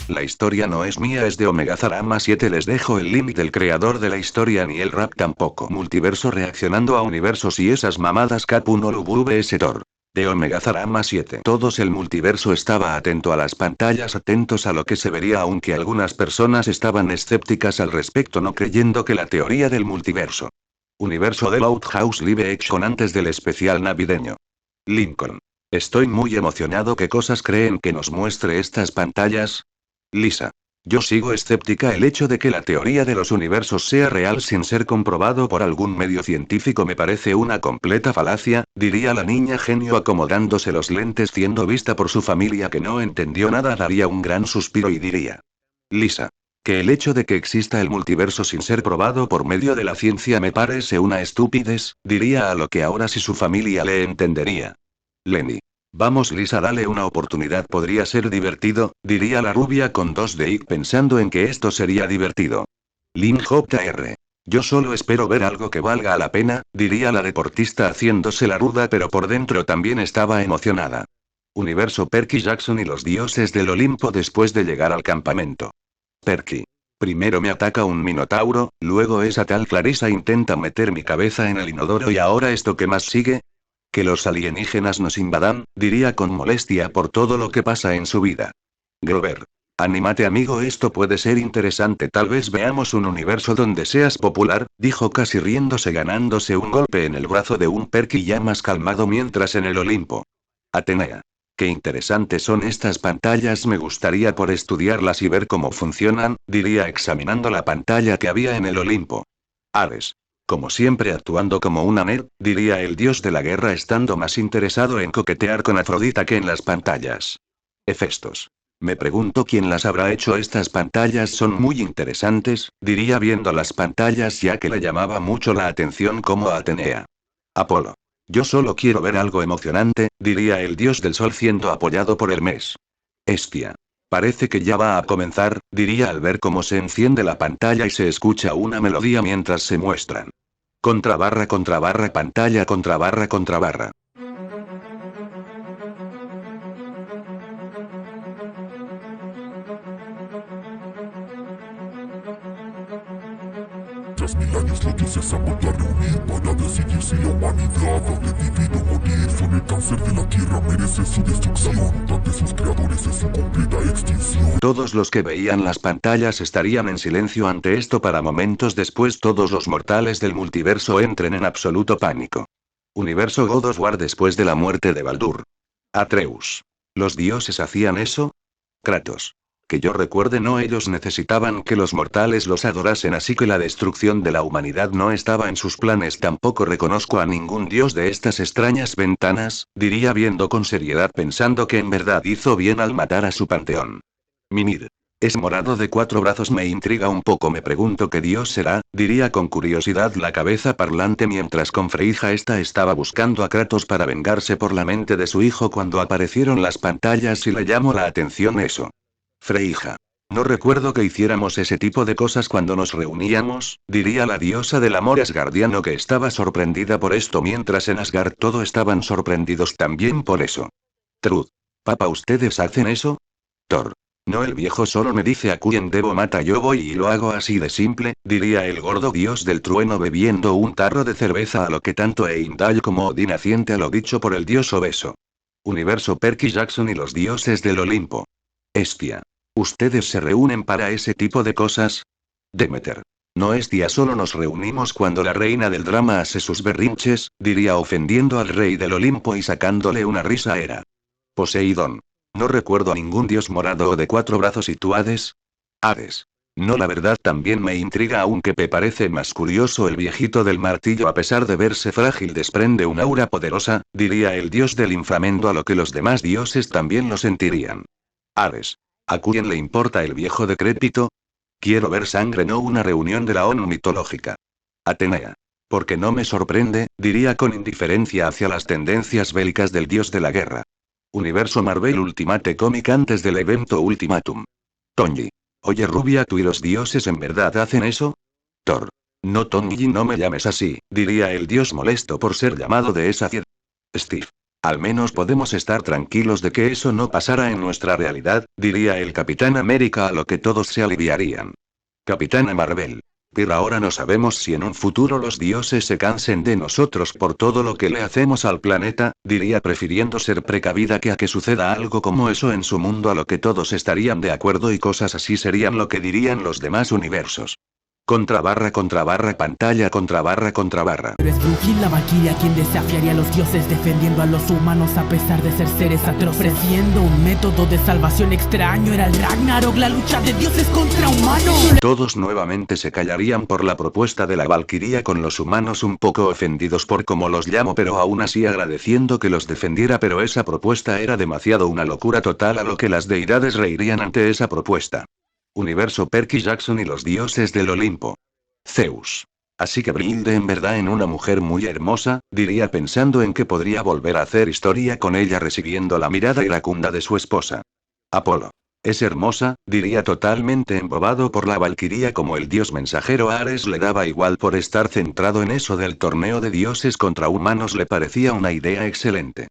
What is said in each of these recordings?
La historia no es mía, es de Omegazarama 7. Les dejo el link del creador de la historia, ni el rap tampoco. Multiverso reaccionando a universos y esas mamadas. Cap1 vs Thor. De Omegazarama 7. Todos el multiverso estaba atento a las pantallas, atentos a lo que se vería, aunque algunas personas estaban escépticas al respecto, no creyendo que la teoría del multiverso. Universo del Outhouse Live Action antes del especial navideño. Lincoln. Estoy muy emocionado. ¿Qué cosas creen que nos muestre estas pantallas? Lisa. Yo sigo escéptica. El hecho de que la teoría de los universos sea real sin ser comprobado por algún medio científico me parece una completa falacia, diría la niña genio acomodándose los lentes. Siendo vista por su familia que no entendió nada, daría un gran suspiro y diría. Lisa. Que el hecho de que exista el multiverso sin ser probado por medio de la ciencia me parece una estupidez, diría, a lo que ahora sí su familia le entendería. Lenny. Vamos Lisa, dale una oportunidad, podría ser divertido, diría la rubia con 2 de I pensando en que esto sería divertido. Lin Jr. Yo solo espero ver algo que valga la pena, diría la deportista haciéndose la ruda, pero por dentro también estaba emocionada. Universo Perky Jackson y los dioses del Olimpo después de llegar al campamento. Perky. Primero me ataca un minotauro, luego esa tal Clarissa intenta meter mi cabeza en el inodoro y ahora esto. ¿Qué más sigue? Que los alienígenas nos invadan, diría con molestia por todo lo que pasa en su vida. Grover. Anímate amigo, esto puede ser interesante, tal vez veamos un universo donde seas popular, dijo casi riéndose, ganándose un golpe en el brazo de un Perky ya más calmado mientras en el Olimpo. Atenea. Qué interesantes son estas pantallas, me gustaría por estudiarlas y ver cómo funcionan, diría examinando la pantalla que había en el Olimpo. Ares. Como siempre actuando como una nerd, diría el dios de la guerra estando más interesado en coquetear con Afrodita que en las pantallas. Hefestos. Me pregunto quién las habrá hecho, estas pantallas son muy interesantes, diría viendo las pantallas ya que le llamaba mucho la atención como a Atenea. Apolo. Yo solo quiero ver algo emocionante, diría el dios del sol siendo apoyado por Hermes. Hestia. Parece que ya va a comenzar, diría al ver cómo se enciende la pantalla y se escucha una melodía mientras se muestran. Contrabarra, pantalla, contrabarra. Tras 1000 años los dioses se han vuelto a reunir para decidir si la humanidad ha de vivir o morir. Son el cáncer de la tierra, merece su destrucción, ante sus creadores es su completa extinción. Todos los que veían las pantallas estarían en silencio ante esto para momentos después todos los mortales del multiverso entren en absoluto pánico. Universo God of War después de la muerte de Baldur. Atreus. ¿Los dioses hacían eso? Kratos. Que yo recuerde no, ellos necesitaban que los mortales los adorasen, así que la destrucción de la humanidad no estaba en sus planes. Tampoco reconozco a ningún dios de estas extrañas ventanas, diría viendo con seriedad pensando que en verdad hizo bien al matar a su panteón. Mimir. Es morado de 4 brazos, me intriga un poco, me pregunto qué dios será, diría con curiosidad la cabeza parlante mientras con Freyja esta estaba buscando a Kratos para vengarse por la mente de su hijo cuando aparecieron las pantallas y le llamó la atención eso. Freyja. No recuerdo que hiciéramos ese tipo de cosas cuando nos reuníamos, diría la diosa del amor asgardiano que estaba sorprendida por esto mientras en Asgard todos estaban sorprendidos también por eso. Truth. Papá, ¿ustedes hacen eso? Thor. No, el viejo solo me dice a quién debo matar, yo voy y lo hago así de simple, diría el gordo dios del trueno bebiendo un tarro de cerveza, a lo que tanto Heimdall como Odín asiente a lo dicho por el dios obeso. Universo Perky Jackson y los dioses del Olimpo. Hestia. ¿Ustedes se reúnen para ese tipo de cosas? Demeter. No, Hestia, solo nos reunimos cuando la reina del drama hace sus berrinches, diría ofendiendo al rey del Olimpo y sacándole una risa a Hera. Poseidón. No recuerdo a ningún dios morado o de 4 brazos. ¿Y tú, Hades? Hades. No, la verdad también me intriga, aunque me parece más curioso el viejito del martillo, a pesar de verse frágil desprende un aura poderosa, diría el dios del inframundo, a lo que los demás dioses también lo sentirían. Ares. ¿A quién le importa el viejo decrépito? Quiero ver sangre, no una reunión de la ONU mitológica. Atenea. Porque no me sorprende, diría con indiferencia hacia las tendencias bélicas del dios de la guerra. Universo Marvel Ultimate Comic antes del evento Ultimatum. Tonji. Oye rubia, ¿tú y los dioses en verdad hacen eso? Thor. No Tonji, no me llames así, diría el dios molesto por ser llamado de esa. Steve. Al menos podemos estar tranquilos de que eso no pasara en nuestra realidad, diría el Capitán América, a lo que todos se aliviarían. Capitana Marvel. Pero ahora no sabemos si en un futuro los dioses se cansen de nosotros por todo lo que le hacemos al planeta, diría, prefiriendo ser precavida que a que suceda algo como eso en su mundo, a lo que todos estarían de acuerdo y cosas así serían lo que dirían los demás universos. Contra barra pantalla contra barra. Pero es Brooklyn la Valkyria quien desafiaría a los dioses, defendiendo a los humanos a pesar de ser seres atroces, ofreciendo un método de salvación extraño. Era el Ragnarok, la lucha de dioses contra humanos. Todos nuevamente se callarían por la propuesta de la Valkyria, con los humanos un poco ofendidos por cómo los llamo, pero aún así agradeciendo que los defendiera, pero esa propuesta era demasiado una locura total, a lo que las deidades reirían ante esa propuesta. Universo Perky Jackson y los dioses del Olimpo. Zeus. Así que Brillde en verdad en una mujer muy hermosa, diría, pensando en que podría volver a hacer historia con ella, recibiendo la mirada iracunda de su esposa. Apolo. Es hermosa, diría, totalmente embobado por la Valkyria, como el dios mensajero Ares le daba igual por estar centrado en eso del torneo de dioses contra humanos, le parecía una idea excelente.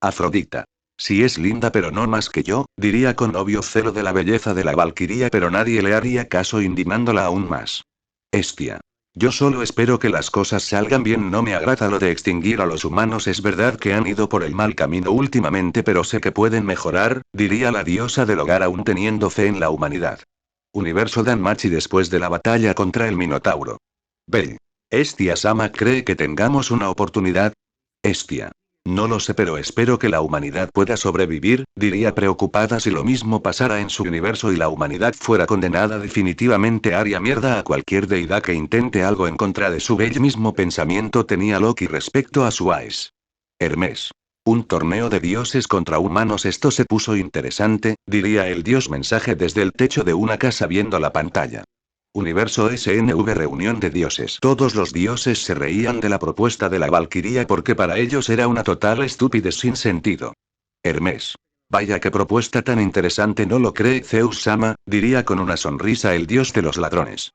Afrodita. Sí es linda pero no más que yo, diría con obvio celo de la belleza de la Valkyria, pero nadie le haría caso, indignándola aún más. Hestia. Yo solo espero que las cosas salgan bien, no me agrada lo de extinguir a los humanos, es verdad que han ido por el mal camino últimamente, pero sé que pueden mejorar, diría la diosa del hogar, aún teniendo fe en la humanidad. Universo Danmachi después de la batalla contra el Minotauro. Bell. Hestia Sama cree que tengamos una oportunidad. Hestia. No lo sé, pero espero que la humanidad pueda sobrevivir, diría preocupada si lo mismo pasara en su universo y la humanidad fuera condenada definitivamente, haría mierda a cualquier deidad que intente algo en contra de su bello. Mismo pensamiento tenía Loki respecto a su Aes. Hermes. Un torneo de dioses contra humanos, esto se puso interesante, diría el dios mensaje desde el techo de una casa viendo la pantalla. Universo SNV reunión de dioses. Todos los dioses se reían de la propuesta de la Valkyria porque para ellos era una total estupidez sin sentido. Hermes. Vaya qué propuesta tan interesante, ¿no lo cree Zeus-sama?, diría con una sonrisa el dios de los ladrones.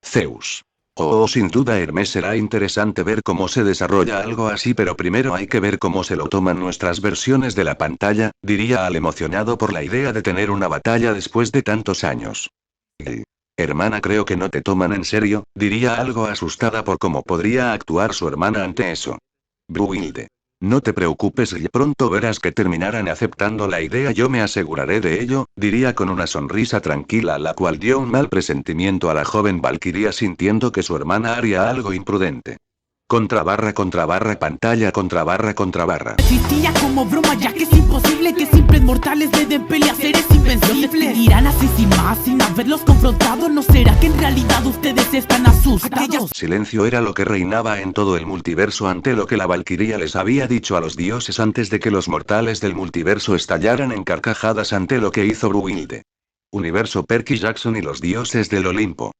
Zeus. Oh, sin duda Hermes, será interesante ver cómo se desarrolla algo así, pero primero hay que ver cómo se lo toman nuestras versiones de la pantalla, diría al emocionado por la idea de tener una batalla después de tantos años. Hermana, creo que no te toman en serio, diría algo asustada por cómo podría actuar su hermana ante eso. Brunhilde. No te preocupes, y pronto verás que terminarán aceptando la idea, yo me aseguraré de ello, diría con una sonrisa tranquila, la cual dio un mal presentimiento a la joven Valkyria, sintiendo que su hermana haría algo imprudente. Contra barra pantalla contra barra. Existía como broma, ya que es imposible que simples mortales le den pelea a seres invencibles. Irán así sin más, sin haberlos confrontado. ¿No será que en realidad ustedes están asustados? Silencio era lo que reinaba en todo el multiverso ante lo que la Valkyria les había dicho a los dioses antes de que los mortales del multiverso estallaran en carcajadas ante lo que hizo Brunhilde. Universo Perky Jackson y los dioses del Olimpo.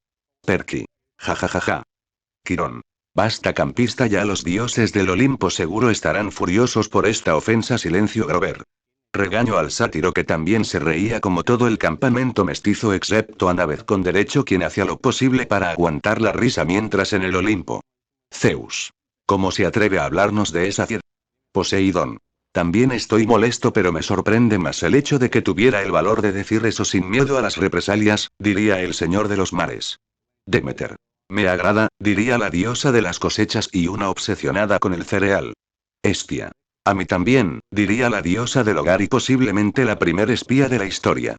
Perky. Jajajaja. Quirón. Basta campista ya, los dioses del Olimpo seguro estarán furiosos por esta ofensa. Silencio Grover. Regaño al sátiro, que también se reía como todo el campamento mestizo excepto Annabeth con derecho, quien hacía lo posible para aguantar la risa mientras en el Olimpo. Zeus. ¿Cómo se atreve a hablarnos de esa fiera? Poseidón. También estoy molesto, pero me sorprende más el hecho de que tuviera el valor de decir eso sin miedo a las represalias, diría el señor de los mares. Demeter. Me agrada, diría la diosa de las cosechas y una obsesionada con el cereal. Hestia. A mí también, diría la diosa del hogar y posiblemente la primer espía de la historia.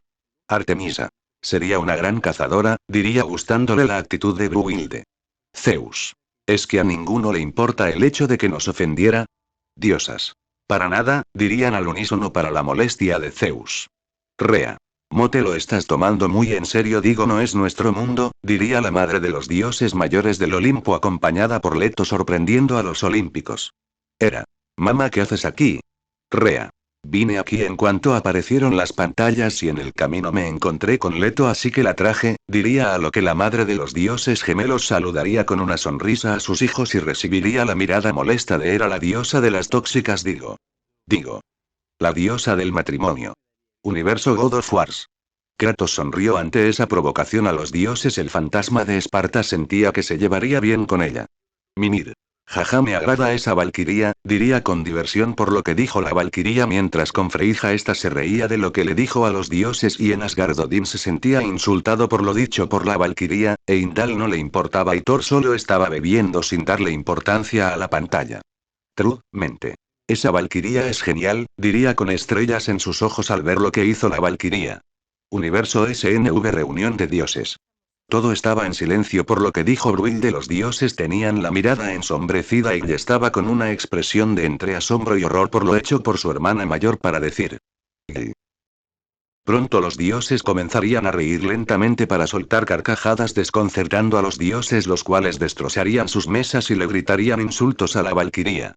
Artemisa. Sería una gran cazadora, diría gustándole la actitud de Brunhilde. Zeus. ¿Es que a ninguno le importa el hecho de que nos ofendiera? Diosas. Para nada, dirían al unísono para la molestia de Zeus. Rea. Mo, te lo estás tomando muy en serio, digo, no es nuestro mundo, diría la madre de los dioses mayores del Olimpo acompañada por Leto sorprendiendo a los olímpicos. Hera. Mamá, ¿qué haces aquí? Rea. Vine aquí en cuanto aparecieron las pantallas y en el camino me encontré con Leto, así que la traje, diría, a lo que la madre de los dioses gemelos saludaría con una sonrisa a sus hijos y recibiría la mirada molesta de Hera, la diosa de las tóxicas, digo. La diosa del matrimonio. Universo God of Wars. Kratos sonrió ante esa provocación a los dioses. El fantasma de Esparta sentía que se llevaría bien con ella. Mimir. Jaja, me agrada esa valquiria, diría con diversión por lo que dijo la valquiria mientras con Freyja esta se reía de lo que le dijo a los dioses y en Asgard Odín se sentía insultado por lo dicho por la valquiria, e Indal no le importaba y Thor solo estaba bebiendo sin darle importancia a la pantalla. Mente. Esa valquiria es genial, diría con estrellas en sus ojos al ver lo que hizo la valquiria. Universo SNV Reunión de Dioses. Todo estaba en silencio por lo que dijo Brühilde. Los dioses tenían la mirada ensombrecida y ella estaba con una expresión de entre asombro y horror por lo hecho por su hermana mayor para decir. Pronto los dioses comenzarían a reír lentamente para soltar carcajadas desconcertando a los dioses, los cuales destrozarían sus mesas y le gritarían insultos a la valquiria.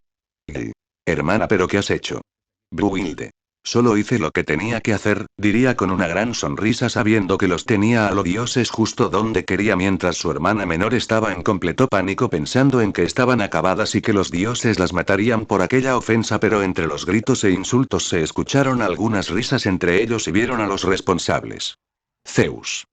Hermana, ¿pero qué has hecho? Brühilde. Solo hice lo que tenía que hacer, diría con una gran sonrisa sabiendo que los tenía a los dioses justo donde quería mientras su hermana menor estaba en completo pánico pensando en que estaban acabadas y que los dioses las matarían por aquella ofensa, pero entre los gritos e insultos se escucharon algunas risas entre ellos y vieron a los responsables. Zeus.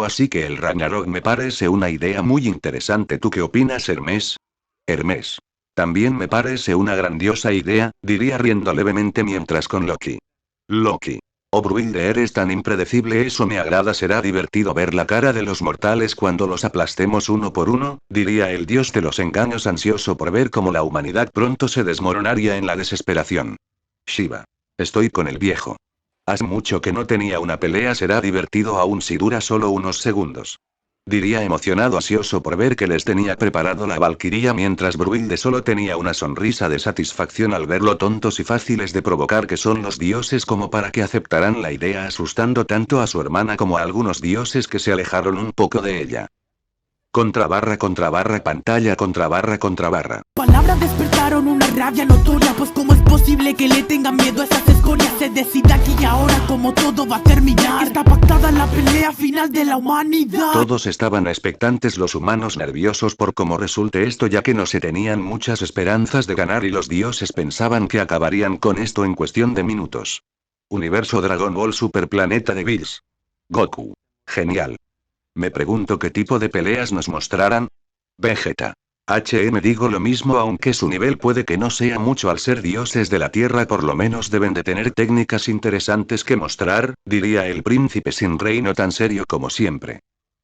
Así que el Ragnarok me parece una idea muy interesante. ¿Tú qué opinas, Hermes? Hermes. También me parece una grandiosa idea, diría riendo levemente mientras con Loki. Loki. Oh Brühilde, eres tan impredecible, eso me agrada, será divertido ver la cara de los mortales cuando los aplastemos uno por uno, diría el dios de los engaños ansioso por ver cómo la humanidad pronto se desmoronaría en la desesperación. Shiva. Estoy con el viejo. Hace mucho que no tenía una pelea, será divertido aún si dura solo unos segundos. Diría emocionado ansioso por ver que les tenía preparado la valquiria mientras Brühilde solo tenía una sonrisa de satisfacción al ver lo tontos y fáciles de provocar que son los dioses como para que aceptaran la idea, asustando tanto a su hermana como a algunos dioses que se alejaron un poco de ella. Pantalla. Palabras despertaron una rabia notoria, pues cómo es posible que le tengan miedo a esas escorias. Se decide aquí y ahora cómo todo va a terminar. Está pactada la pelea final de la humanidad. Todos estaban expectantes, los humanos nerviosos por cómo resulte esto, ya que no se tenían muchas esperanzas de ganar y los dioses pensaban que acabarían con esto en cuestión de minutos. Universo Dragon Ball Super Planeta de Bills. Goku. Genial. Me pregunto qué tipo de peleas nos mostrarán. Vegeta. Digo lo mismo, aunque su nivel puede que no sea mucho al ser dioses de la tierra, por lo menos deben de tener técnicas interesantes que mostrar, diría el príncipe sin reino tan serio como siempre.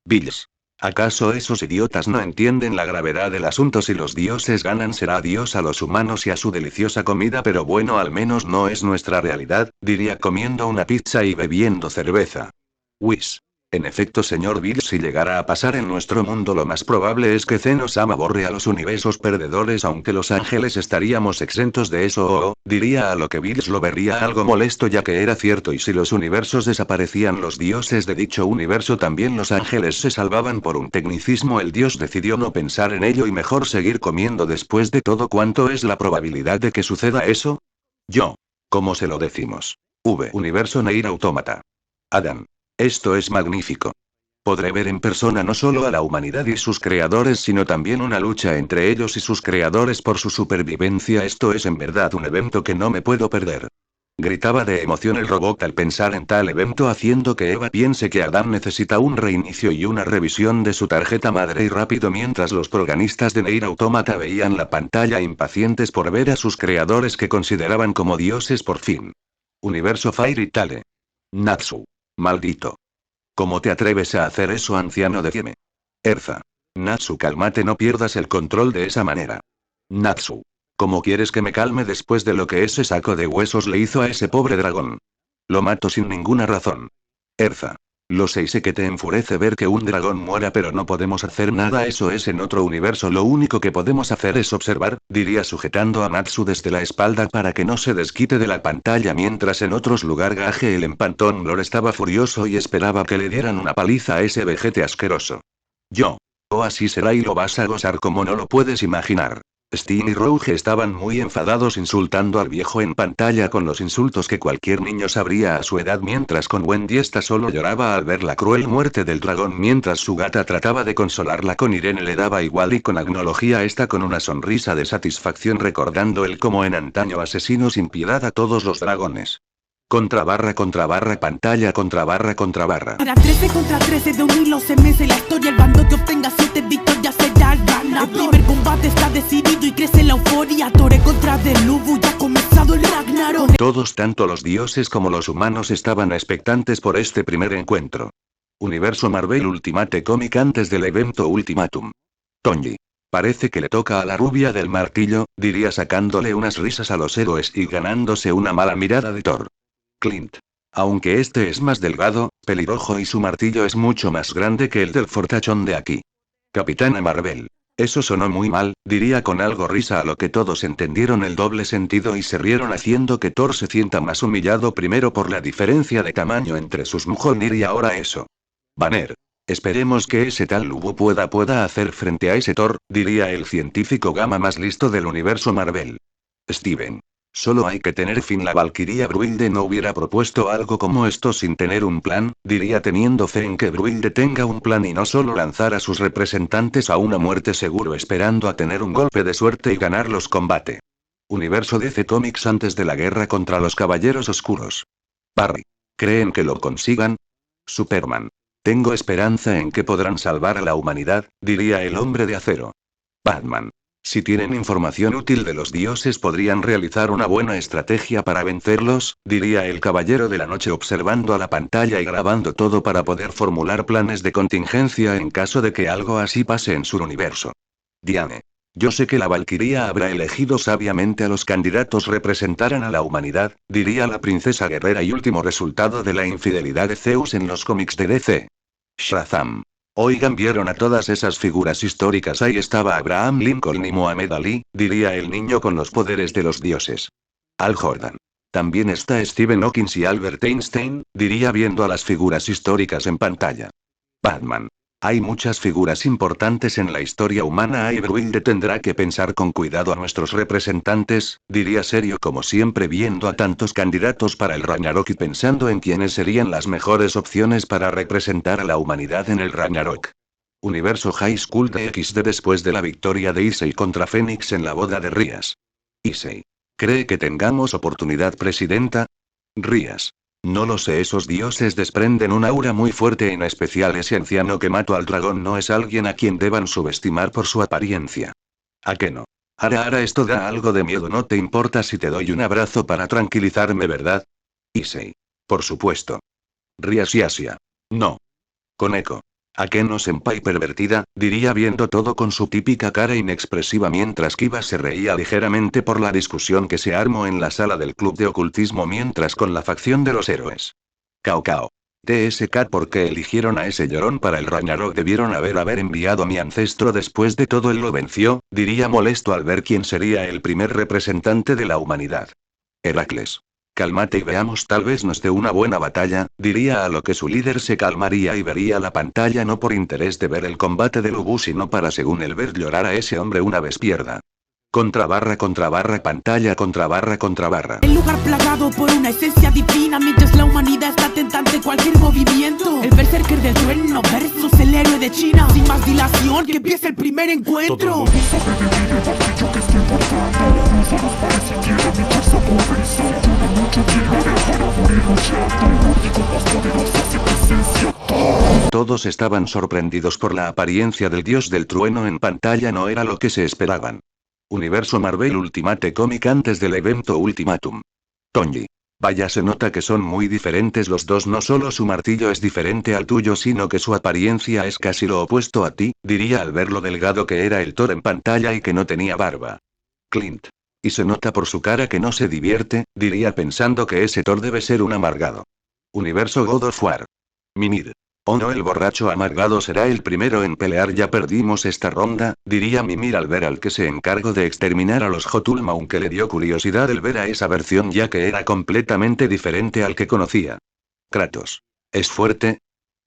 Bills. ¿Acaso esos idiotas no entienden la gravedad del asunto? Si los dioses ganan será adiós a los humanos y a su deliciosa comida, pero bueno, al menos no es nuestra realidad, diría comiendo una pizza y bebiendo cerveza. Whis. En efecto, señor Bills, si llegara a pasar en nuestro mundo, lo más probable es que Zenos-sama borre a los universos perdedores, aunque los ángeles estaríamos exentos de eso, diría, a lo que Bills lo vería algo molesto, ya que era cierto, y si los universos desaparecían, los dioses de dicho universo también los ángeles se salvaban. Por un tecnicismo el dios decidió no pensar en ello y mejor seguir comiendo. Después de todo, ¿cuánto es la probabilidad de que suceda eso? ¿Cómo se lo decimos? Universo Nier Automata. Adam. Esto es magnífico. Podré ver en persona no solo a la humanidad y sus creadores, sino también una lucha entre ellos y sus creadores por su supervivencia. Esto es en verdad un evento que no me puedo perder. Gritaba de emoción el robot al pensar en tal evento, haciendo que Eva piense que Adam necesita un reinicio y una revisión de su tarjeta madre y rápido, mientras los protagonistas de Nier Automata veían la pantalla impacientes por ver a sus creadores que consideraban como dioses por fin. Universo Fairy Tail. Natsu. Maldito. ¿Cómo te atreves a hacer eso, anciano? Defiéndeme. Erza. Natsu, cálmate, no pierdas el control de esa manera. Natsu. ¿Cómo quieres que me calme después de lo que ese saco de huesos le hizo a ese pobre dragón? Lo mato sin ninguna razón. Erza. Lo sé y sé que te enfurece ver que un dragón muera, pero no podemos hacer nada, eso es en otro universo, lo único que podemos hacer es observar, diría sujetando a Natsu desde la espalda para que no se desquite de la pantalla, mientras en otros lugar Gage el empantón Lord estaba furioso y esperaba que le dieran una paliza a ese vejete asqueroso. Así será y lo vas a gozar como no lo puedes imaginar. Steen y Rouge estaban muy enfadados insultando al viejo en pantalla con los insultos que cualquier niño sabría a su edad, mientras con Wendy esta solo lloraba al ver la cruel muerte del dragón, mientras su gata trataba de consolarla. Con Irene le daba igual y con Agnología esta con una sonrisa de satisfacción recordando el cómo en antaño asesinó sin piedad a todos los dragones. Pantalla. Para 13 contra 13 de un hilo se mece la historia, el bando que obtenga 7 victorias será el ganador. El primer combate está decidido y crece la euforia. Tore contra Delubu, ya ha comenzado el Ragnarok. Todos, tanto los dioses como los humanos, estaban expectantes por este primer encuentro. Universo Marvel Ultimate Comic antes del evento Ultimatum. Tonji. Parece que le toca a la rubia del martillo, diría sacándole unas risas a los héroes y ganándose una mala mirada de Thor. Clint. Aunque este es más delgado, pelirrojo y su martillo es mucho más grande que el del fortachón de aquí. Capitana Marvel. Eso sonó muy mal, diría con algo risa, a lo que todos entendieron el doble sentido y se rieron, haciendo que Thor se sienta más humillado, primero por la diferencia de tamaño entre sus Mjolnir y ahora eso. Banner. Esperemos que ese tal Lubu pueda hacer frente a ese Thor, diría el científico Gamma más listo del universo Marvel. Steven. Solo hay que tener fin. La Valkyria Brüilde no hubiera propuesto algo como esto sin tener un plan, diría teniendo fe en que Brüilde tenga un plan y no solo lanzar a sus representantes a una muerte seguro esperando a tener un golpe de suerte y ganar los combates. Universo DC Comics antes de la guerra contra los Caballeros Oscuros. Barry. ¿Creen que lo consigan? Superman. Tengo esperanza en que podrán salvar a la humanidad, diría el Hombre de Acero. Batman. Si tienen información útil de los dioses podrían realizar una buena estrategia para vencerlos, diría el Caballero de la Noche observando a la pantalla y grabando todo para poder formular planes de contingencia en caso de que algo así pase en su universo. Diane. Yo sé que la Valkyria habrá elegido sabiamente a los candidatos representaran a la humanidad, diría la princesa guerrera y último resultado de la infidelidad de Zeus en los cómics de DC. Shazam. Oigan, ¿vieron a todas esas figuras históricas? Ahí estaba Abraham Lincoln y Muhammad Ali, diría el niño con los poderes de los dioses. Al Jordan. También está Stephen Hawking y Albert Einstein, diría viendo a las figuras históricas en pantalla. Batman. Hay muchas figuras importantes en la historia humana y Brüilde tendrá que pensar con cuidado a nuestros representantes, diría serio como siempre viendo a tantos candidatos para el Ragnarok y pensando en quiénes serían las mejores opciones para representar a la humanidad en el Ragnarok. Universo High School DxD después de la victoria de Issei contra Fénix en la boda de Rías. Issei. ¿Cree que tengamos oportunidad, presidenta? Rías. No lo sé, esos dioses desprenden un aura muy fuerte, en especial ese anciano que mató al dragón no es alguien a quien deban subestimar por su apariencia. ¿A qué no? Ara, esto da algo de miedo. No te importa si te doy un abrazo para tranquilizarme, ¿verdad? Issei. Por supuesto. Rías y Asia. No. Koneko. ¿A qué no, senpai pervertida? Diría viendo todo con su típica cara inexpresiva mientras Kiba se reía ligeramente por la discusión que se armó en la sala del club de ocultismo mientras con la facción de los héroes. Cao. TSK, ¿por qué eligieron a ese llorón para el Ragnarok? Debieron haber enviado a mi ancestro después de todo. Él lo venció, diría molesto al ver quién sería el primer representante de la humanidad. Heracles. Cálmate y veamos, tal vez nos dé una buena batalla, diría, a lo que su líder se calmaría y vería la pantalla no por interés de ver el combate de Lubu sino para según él ver llorar a ese hombre una vez pierda. Contra barra, pantalla contra barra. El lugar plagado por una esencia divina mientras la humanidad está tentante cualquier movimiento. El berserker del trueno versus el héroe de China. Sin más dilación, que empiece el primer encuentro. Todos estaban sorprendidos por la apariencia del dios del trueno en pantalla, no era lo que se esperaban. Universo Marvel Ultimate Comic antes del evento Ultimatum. Tonji. Vaya, se nota que son muy diferentes los dos, no solo su martillo es diferente al tuyo sino que su apariencia es casi lo opuesto a ti, diría al ver lo delgado que era el Thor en pantalla y que no tenía barba. Clint. Y se nota por su cara que no se divierte, diría pensando que ese Thor debe ser un amargado. Universo God of War. Mimir. Oh no, el borracho amargado será el primero en pelear. Ya perdimos esta ronda, diría Mimir al ver al que se encargó de exterminar a los Jotulm, aunque le dio curiosidad el ver a esa versión ya que era completamente diferente al que conocía. Kratos. ¿Es fuerte?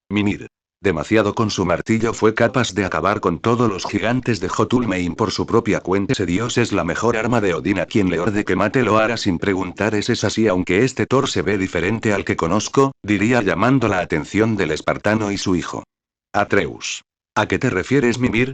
Mimir. Demasiado, con su martillo fue capaz de acabar con todos los gigantes de Jotunheim por su propia cuenta. Ese dios es la mejor arma de Odín, a quien le orde que mate lo hará sin preguntar. Es así, aunque este Thor se ve diferente al que conozco, diría llamando la atención del espartano y su hijo. Atreus. ¿A qué te refieres, Mimir?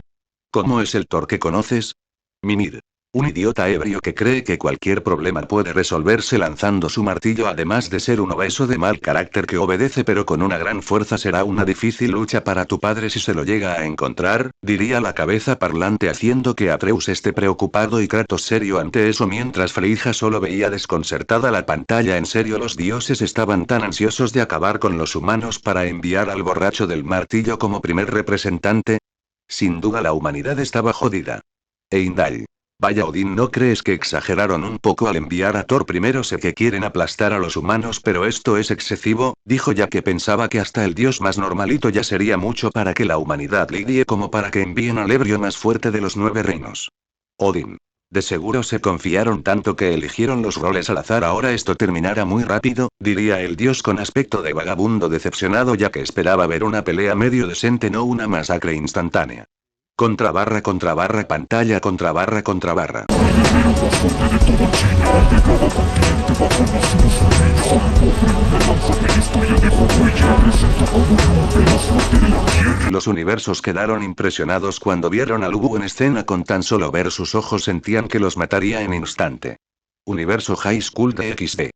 ¿Cómo es el Thor que conoces? Mimir. Un idiota ebrio que cree que cualquier problema puede resolverse lanzando su martillo, además de ser un obeso de mal carácter que obedece pero con una gran fuerza. Será una difícil lucha para tu padre si se lo llega a encontrar, diría la cabeza parlante haciendo que Atreus esté preocupado y Kratos serio ante eso mientras Freyja solo veía desconcertada la pantalla. En serio, los dioses estaban tan ansiosos de acabar con los humanos para enviar al borracho del martillo como primer representante. Sin duda la humanidad estaba jodida. Heimdall. Vaya Odín, ¿no crees que exageraron un poco al enviar a Thor primero? Sé que quieren aplastar a los humanos, pero esto es excesivo, dijo, ya que pensaba que hasta el dios más normalito ya sería mucho para que la humanidad lidie como para que envíen al ebrio más fuerte de los 9 reinos. Odín. De seguro se confiaron tanto que eligieron los roles al azar. Ahora esto terminará muy rápido, diría el dios con aspecto de vagabundo decepcionado, ya que esperaba ver una pelea medio decente, no una masacre instantánea. Contra barra, pantalla, contra barra. Los universos quedaron impresionados cuando vieron a Lubu en escena. Con tan solo ver sus ojos sentían que los mataría en instante. Universo High School de XD.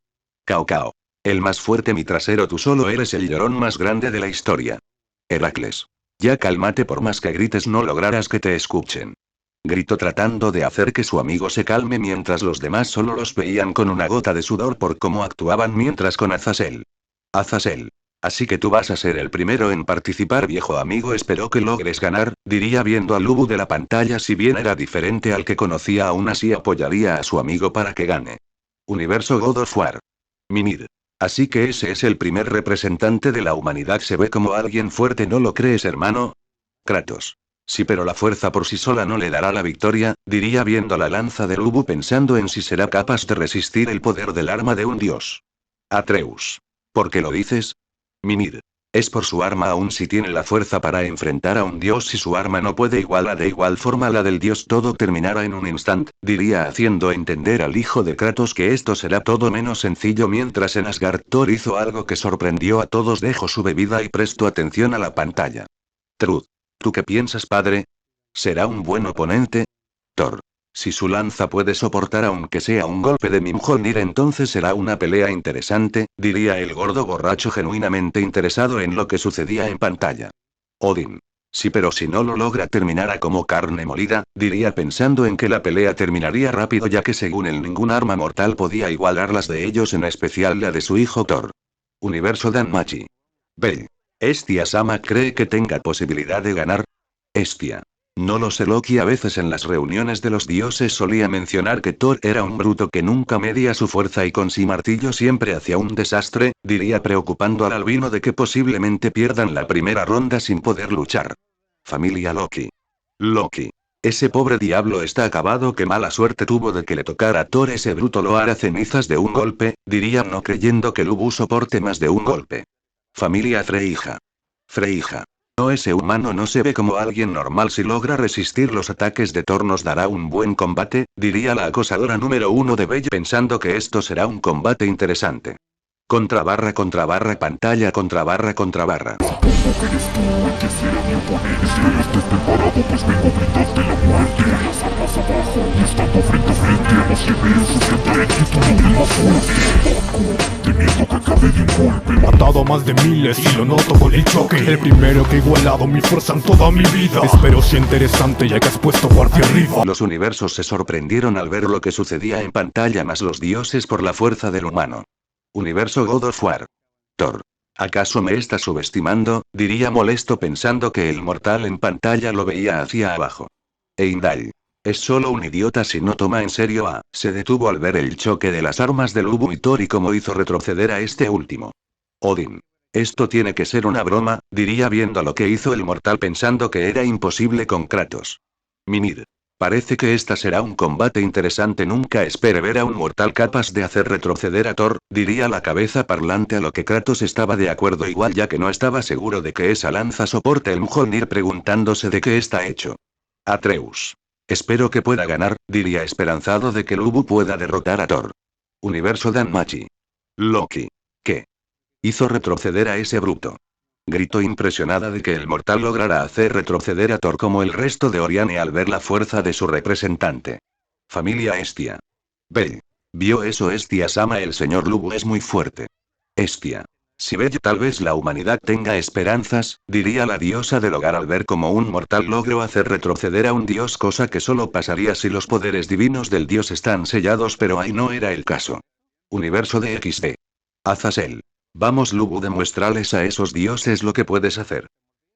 Cao. El más fuerte, mi trasero, tú solo eres el llorón más grande de la historia. Heracles. Ya cálmate, por más que grites no lograrás que te escuchen. Gritó tratando de hacer que su amigo se calme mientras los demás solo los veían con una gota de sudor por cómo actuaban. Mientras con Azazel. Así que tú vas a ser el primero en participar, viejo amigo, espero que logres ganar, diría viendo a Lubu de la pantalla. Si bien era diferente al que conocía, aún así apoyaría a su amigo para que gane. Universo God of War. Mimir. Así que ese es el primer representante de la humanidad. Se ve como alguien fuerte, ¿no lo crees, hermano? Kratos. Sí, pero la fuerza por sí sola no le dará la victoria, diría viendo la lanza de Lubu pensando en si será capaz de resistir el poder del arma de un dios. Atreus. ¿Por qué lo dices? Mimir. Es por su arma, aun si tiene la fuerza para enfrentar a un dios. Si su arma no puede igualar de igual forma a la del dios, todo terminará en un instante, diría haciendo entender al hijo de Kratos que esto será todo menos sencillo. Mientras en Asgard, Thor hizo algo que sorprendió a todos, dejó su bebida y prestó atención a la pantalla. Truth. ¿Tú qué piensas, padre? ¿Será un buen oponente? Thor. Si su lanza puede soportar aunque sea un golpe de Mimjolnir, entonces será una pelea interesante, diría el gordo borracho genuinamente interesado en lo que sucedía en pantalla. Odín. Sí, pero si no lo logra terminará como carne molida, diría pensando en que la pelea terminaría rápido, ya que según él ningún arma mortal podía igualar las de ellos, en especial la de su hijo Thor. Universo Danmachi. Bell. ¿Estia-sama cree que tenga posibilidad de ganar? Estia. No lo sé, Loki. A veces en las reuniones de los dioses solía mencionar que Thor era un bruto que nunca medía su fuerza y con su martillo siempre hacía un desastre, diría preocupando al albino de que posiblemente pierdan la primera ronda sin poder luchar. Familia Loki. Loki. Ese pobre diablo está acabado, qué mala suerte tuvo de que le tocara a Thor, ese bruto lo hará cenizas de un golpe, diría no creyendo que Lubu soporte más de un golpe. Familia Freyja. No, ese humano no se ve como alguien normal. Si logra resistir los ataques de Thor nos dará un buen combate, diría la acosadora número 1 de Bell pensando que esto será un combate interesante. Contra barra, pantalla, contra barra. Supongo que eres tú el que será mi oponente. ¿Estás preparado? Pues vengo a brindarte la muerte. Las armas abajo y estando frente a frente a los gemelos sentaré que tú no eres más fuerte. Temiendo que acabe de un golpe. He matado a más de miles y lo noto con el choque. El primero que he igualado mi fuerza en toda mi vida. Espero sea interesante ya que has puesto guardia arriba. Los universos se sorprendieron al ver lo que sucedía en pantalla, más los dioses por la fuerza del humano. Universo God of War. Thor. ¿Acaso me está subestimando? Diría molesto pensando que el mortal en pantalla lo veía hacia abajo. Heimdall. Es solo un idiota si no toma en serio a... Se detuvo al ver el choque de las armas de Lubu y Thor y cómo hizo retroceder a este último. Odín. Esto tiene que ser una broma, diría viendo lo que hizo el mortal pensando que era imposible con Kratos. Mimir. Parece que esta será un combate interesante, nunca esperé ver a un mortal capaz de hacer retroceder a Thor, diría la cabeza parlante, a lo que Kratos estaba de acuerdo igual ya que no estaba seguro de que esa lanza soporte el Mjolnir, preguntándose de qué está hecho. Atreus. Espero que pueda ganar, diría esperanzado de que Lubu pueda derrotar a Thor. Universo Danmachi. Loki. ¿Qué? Hizo retroceder a ese bruto. Gritó impresionada de que el mortal lograra hacer retroceder a Thor como el resto de Oriane al ver la fuerza de su representante. Familia Hestia. Bell. ¿Vio eso Hestia-sama? El señor Lubu es muy fuerte. Hestia. Si Bell, tal vez la humanidad tenga esperanzas, diría la diosa del hogar al ver cómo un mortal logró hacer retroceder a un dios, cosa que solo pasaría si los poderes divinos del dios están sellados, pero ahí no era el caso. Universo de XD. Azazel. Vamos Lubu, demuéstrales a esos dioses lo que puedes hacer.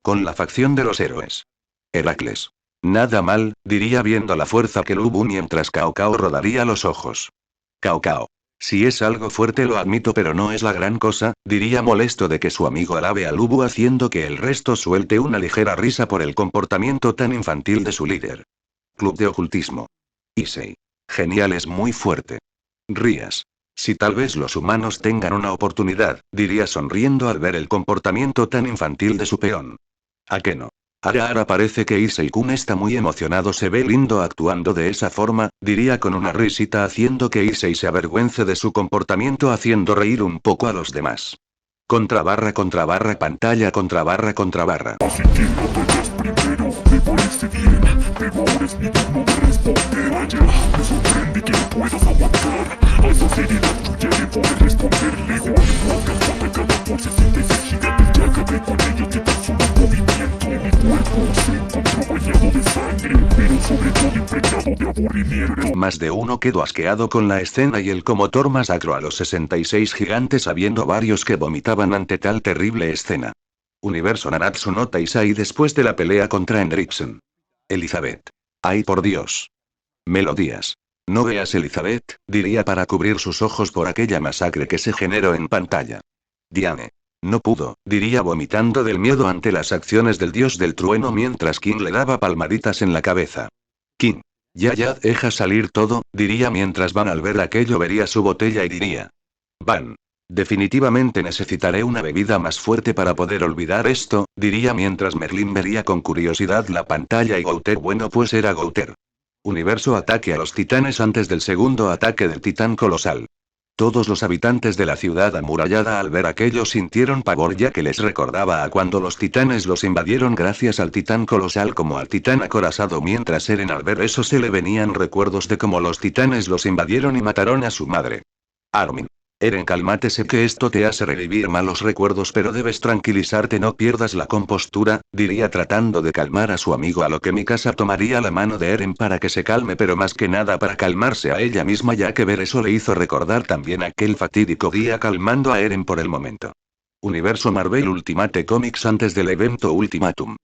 Con la facción de los héroes. Heracles. Nada mal, diría viendo la fuerza que Lubu mientras Cao Cao rodaría los ojos. Cao Cao. Si es algo fuerte lo admito, pero no es la gran cosa, diría molesto de que su amigo alabe a Lubu, haciendo que el resto suelte una ligera risa por el comportamiento tan infantil de su líder. Club de ocultismo. Issei. Genial, es muy fuerte. Rías. Si tal vez los humanos tengan una oportunidad, diría sonriendo al ver el comportamiento tan infantil de su peón. ¿A qué no? Ahora parece que Issei-kun está muy emocionado, se ve lindo actuando de esa forma, diría con una risita, haciendo que Issei se avergüence de su comportamiento, haciendo reír un poco a los demás. Contrabarra pantalla contrabarra. Así que no vayas primero, me parece bien, pero ahora es mi turno de responder allá. Me sorprende que no puedas aguantar a esa seriedad tuya de poder responderle. Igual cuando cada fotosíntesis gigante ya acabé con ello de tan solo movimiento. Mi cuerpo se encontró bañado de sangre, pero sobre todo impregnado de aburrimiento. Más de uno quedó asqueado con la escena y el Comotor masacró a los 66 gigantes, habiendo varios que vomitaban ante tal terrible escena. Universo Nanatsu no Taizai después de la pelea contra Hendrickson. Elizabeth. Ay por Dios. Melodías. No veas Elizabeth, diría para cubrir sus ojos por aquella masacre que se generó en pantalla. Diane. No pudo, diría vomitando del miedo ante las acciones del dios del trueno mientras King le daba palmaditas en la cabeza. King. Ya deja salir todo, diría mientras Van al ver aquello vería su botella y diría. Van. Definitivamente necesitaré una bebida más fuerte para poder olvidar esto, diría mientras Merlin vería con curiosidad la pantalla y Gouter, bueno pues era Gouter. Universo ataque a los titanes antes del segundo ataque del titán colosal. Todos los habitantes de la ciudad amurallada al ver aquello sintieron pavor, ya que les recordaba a cuando los titanes los invadieron gracias al titán colosal como al titán acorazado, mientras Eren al ver eso se le venían recuerdos de cómo los titanes los invadieron y mataron a su madre. Armin. Eren, cálmate, sé que esto te hace revivir malos recuerdos, pero debes tranquilizarte, no pierdas la compostura, diría tratando de calmar a su amigo, a lo que Mikasa tomaría la mano de Eren para que se calme, pero más que nada para calmarse a ella misma, ya que ver eso le hizo recordar también aquel fatídico día, calmando a Eren por el momento. Universo Marvel Ultimate Comics antes del evento Ultimatum.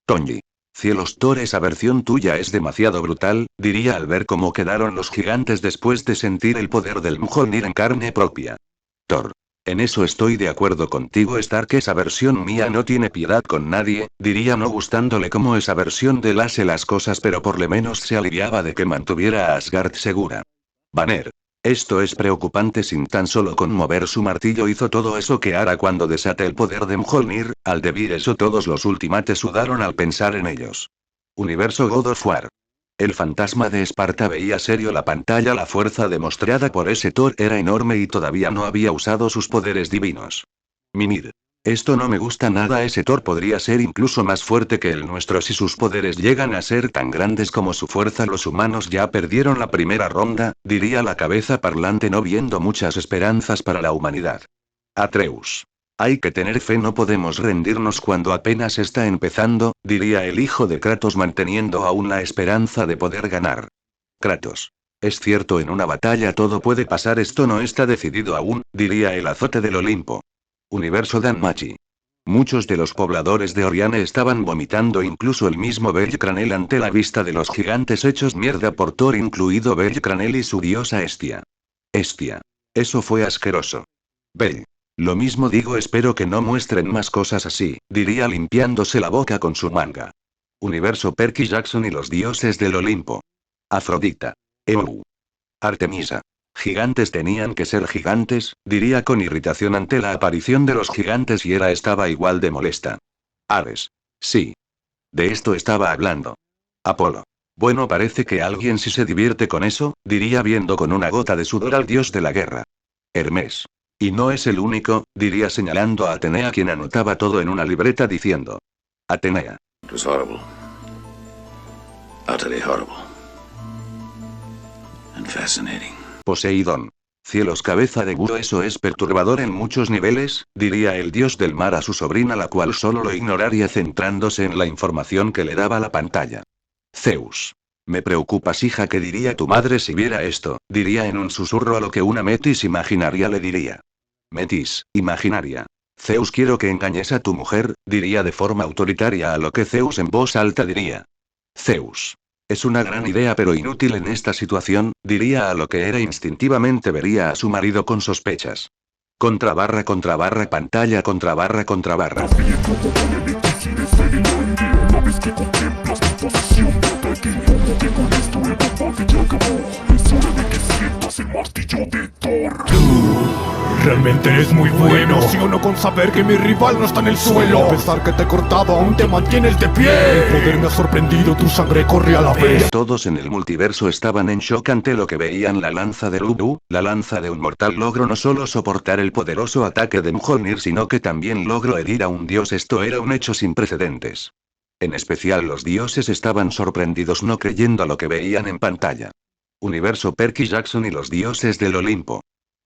Tonji. Cielos, Thor, esa versión tuya es demasiado brutal, diría al ver cómo quedaron los gigantes después de sentir el poder del Mjolnir en carne propia. Thor. En eso estoy de acuerdo contigo, Stark, esa versión mía no tiene piedad con nadie, diría no gustándole cómo esa versión de él hace las cosas, pero por lo menos se aliviaba de que mantuviera a Asgard segura. Banner. Esto es preocupante, sin tan solo con mover su martillo hizo todo eso que hará cuando desate el poder de Mjolnir, al decir eso todos los Ultimates sudaron al pensar en ellos. Universo God of War. El fantasma de Esparta veía serio la pantalla, la fuerza demostrada por ese Thor era enorme y todavía no había usado sus poderes divinos. Mimir. Esto no me gusta nada, ese Thor podría ser incluso más fuerte que el nuestro si sus poderes llegan a ser tan grandes como su fuerza. Los humanos ya perdieron la primera ronda, diría la cabeza parlante no viendo muchas esperanzas para la humanidad. Atreus. Hay que tener fe, no podemos rendirnos cuando apenas está empezando, diría el hijo de Kratos manteniendo aún la esperanza de poder ganar. Kratos. Es cierto, en una batalla todo puede pasar, esto no está decidido aún, diría el azote del Olimpo. Universo Danmachi. Muchos de los pobladores de Oriane estaban vomitando, incluso el mismo Belcranel ante la vista de los gigantes hechos mierda por Thor, incluido Belcranel y su diosa Hestia. Hestia. Eso fue asqueroso. Bell. Lo mismo digo, espero que no muestren más cosas así, diría limpiándose la boca con su manga. Universo Perky Jackson y los dioses del Olimpo. Afrodita. Artemisa. Gigantes tenían que ser gigantes, diría con irritación ante la aparición de los gigantes, y Hera estaba igual de molesta. Ares. Sí. De esto estaba hablando. Apolo. Bueno, parece que alguien sí se divierte con eso, diría viendo con una gota de sudor al dios de la guerra. Hermes. Y no es el único, diría señalando a Atenea, quien anotaba todo en una libreta diciendo. Atenea. It was horrible. Utterly horrible. and fascinating. Poseidón. Cielos, cabeza de búho, eso es perturbador en muchos niveles, diría el dios del mar a su sobrina, la cual solo lo ignoraría centrándose en la información que le daba la pantalla. Zeus. Me preocupas, hija, ¿qué diría tu madre si viera esto? Diría en un susurro, a lo que una Metis imaginaria le diría. Metis, imaginaria. Zeus, quiero que engañes a tu mujer, diría de forma autoritaria, a lo que Zeus en voz alta diría. Zeus. Es una gran idea pero inútil en esta situación, diría, a lo que Hera instintivamente vería a su marido con sospechas. Contra barra, pantalla, contra barra. También como elementos y desde el aire. Una vez que contemplas tu posición de ataque, como que con esto el combate ya acabó. Es hora de que sientas el martillo de Thor. Realmente eres muy bueno. Emociono con saber que mi rival no está en el suelo. A pesar que te he cortado, aún te mantienes de pie. El poder me ha sorprendido, tu sangre corre a la vez. Todos en el multiverso estaban en shock ante lo que veían. La lanza de Ubu, la lanza de un mortal, logró no solo soportar el poderoso ataque de Mjolnir, sino que también logró herir a un dios. Esto era un hecho sin precedentes. En especial los dioses estaban sorprendidos, no creyendo a lo que veían en pantalla. Universo Perky Jackson y los dioses del Olimpo.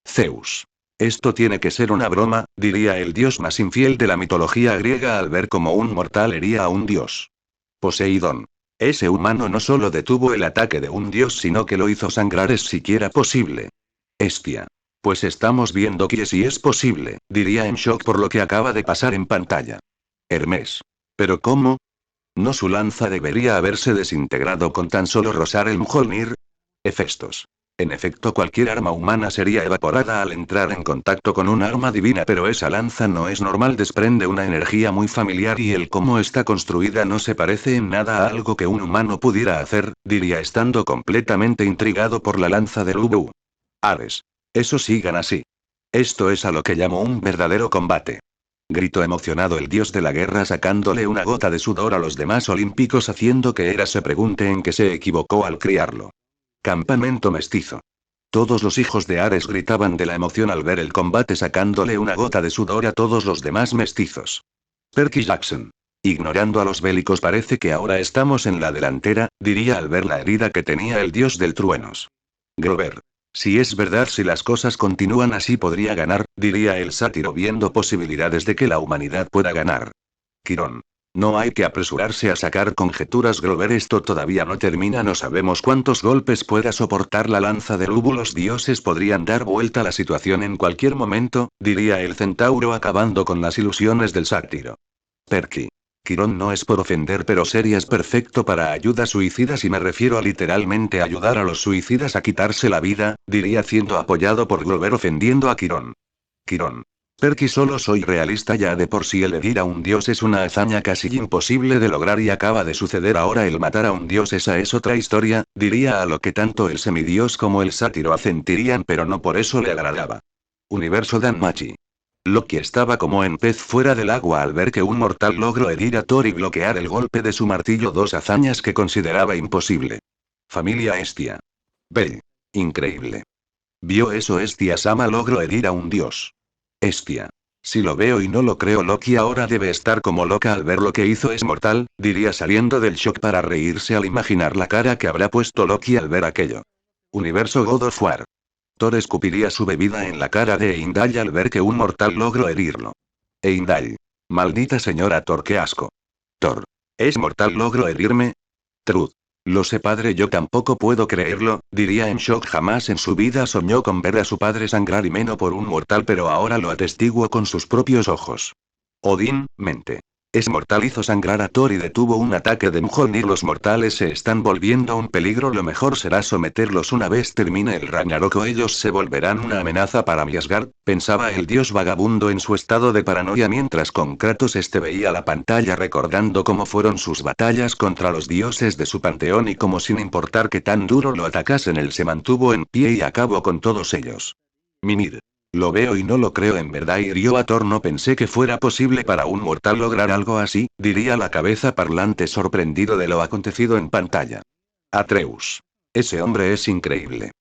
Zeus. Esto tiene que ser una broma, diría el dios más infiel de la mitología griega al ver cómo un mortal hería a un dios. Poseidón. Ese humano no solo detuvo el ataque de un dios, sino que lo hizo sangrar. ¿Es siquiera posible? Hestia. Pues estamos viendo que sí es posible, diría en shock por lo que acaba de pasar en pantalla. Hermes. ¿Pero cómo? ¿No su lanza debería haberse desintegrado con tan solo rozar el Mjolnir? Hefestos. En efecto, cualquier arma humana sería evaporada al entrar en contacto con un arma divina, pero esa lanza no es normal, desprende una energía muy familiar y el cómo está construida no se parece en nada a algo que un humano pudiera hacer, diría estando completamente intrigado por la lanza de Ubu. Ares. Eso sigan así. Esto es a lo que llamo un verdadero combate. Gritó emocionado el dios de la guerra, sacándole una gota de sudor a los demás olímpicos, haciendo que Hera se pregunte en qué se equivocó al criarlo. Campamento mestizo. Todos los hijos de Ares gritaban de la emoción al ver el combate, sacándole una gota de sudor a todos los demás mestizos. Perky Jackson. Ignorando a los bélicos, parece que ahora estamos en la delantera, diría al ver la herida que tenía el dios del truenos. Grover. Si es verdad, si las cosas continúan así podría ganar, diría el sátiro viendo posibilidades de que la humanidad pueda ganar. Quirón. No hay que apresurarse a sacar conjeturas, Grover, esto todavía no termina, no sabemos cuántos golpes pueda soportar la lanza de Ubu, los dioses podrían dar vuelta a la situación en cualquier momento, diría el centauro acabando con las ilusiones del sátiro. Perky. Quirón, no es por ofender, pero serías perfecto para ayudas suicidas, y me refiero a literalmente ayudar a los suicidas a quitarse la vida, diría siendo apoyado por Grover ofendiendo a Quirón. Quirón. Perky, solo soy realista, ya de por sí el herir a un dios es una hazaña casi imposible de lograr y acaba de suceder ahora el matar a un dios, esa es otra historia, diría a lo que tanto el semidios como el sátiro asentirían, pero no por eso le agradaba. Universo Danmachi. Loki estaba como en pez fuera del agua al ver que un mortal logró herir a Thor y bloquear el golpe de su martillo, dos hazañas que consideraba imposible. Familia Hestia. Bell. Increíble. ¿Vio eso? Hestia-sama logró herir a un dios. Hestia. Si lo veo y no lo creo, Loki ahora debe estar como loca al ver lo que hizo, es mortal, diría saliendo del shock para reírse al imaginar la cara que habrá puesto Loki al ver aquello. Universo God of War. Thor escupiría su bebida en la cara de Heimdall al ver que un mortal logró herirlo. Heimdall. Maldita señora Thor, qué asco. Thor. ¿Es mortal logró herirme? Truth. Lo sé, padre, yo tampoco puedo creerlo, diría en shock, jamás en su vida soñó con ver a su padre sangrar y menos por un mortal, pero ahora lo atestiguó con sus propios ojos. Odín, mente. Es mortal, hizo sangrar a Thor y detuvo un ataque de Mjolnir. Los mortales se están volviendo un peligro, lo mejor será someterlos una vez termine el Ragnarok o ellos se volverán una amenaza para mi Asgard, pensaba el dios vagabundo en su estado de paranoia mientras con Kratos veía la pantalla recordando cómo fueron sus batallas contra los dioses de su panteón y cómo sin importar que tan duro lo atacasen él se mantuvo en pie y acabó con todos ellos. Mimir. Lo veo y no lo creo, en verdad hirió a Thor, no pensé que fuera posible para un mortal lograr algo así, diría la cabeza parlante sorprendido de lo acontecido en pantalla. Atreus. Ese hombre es increíble.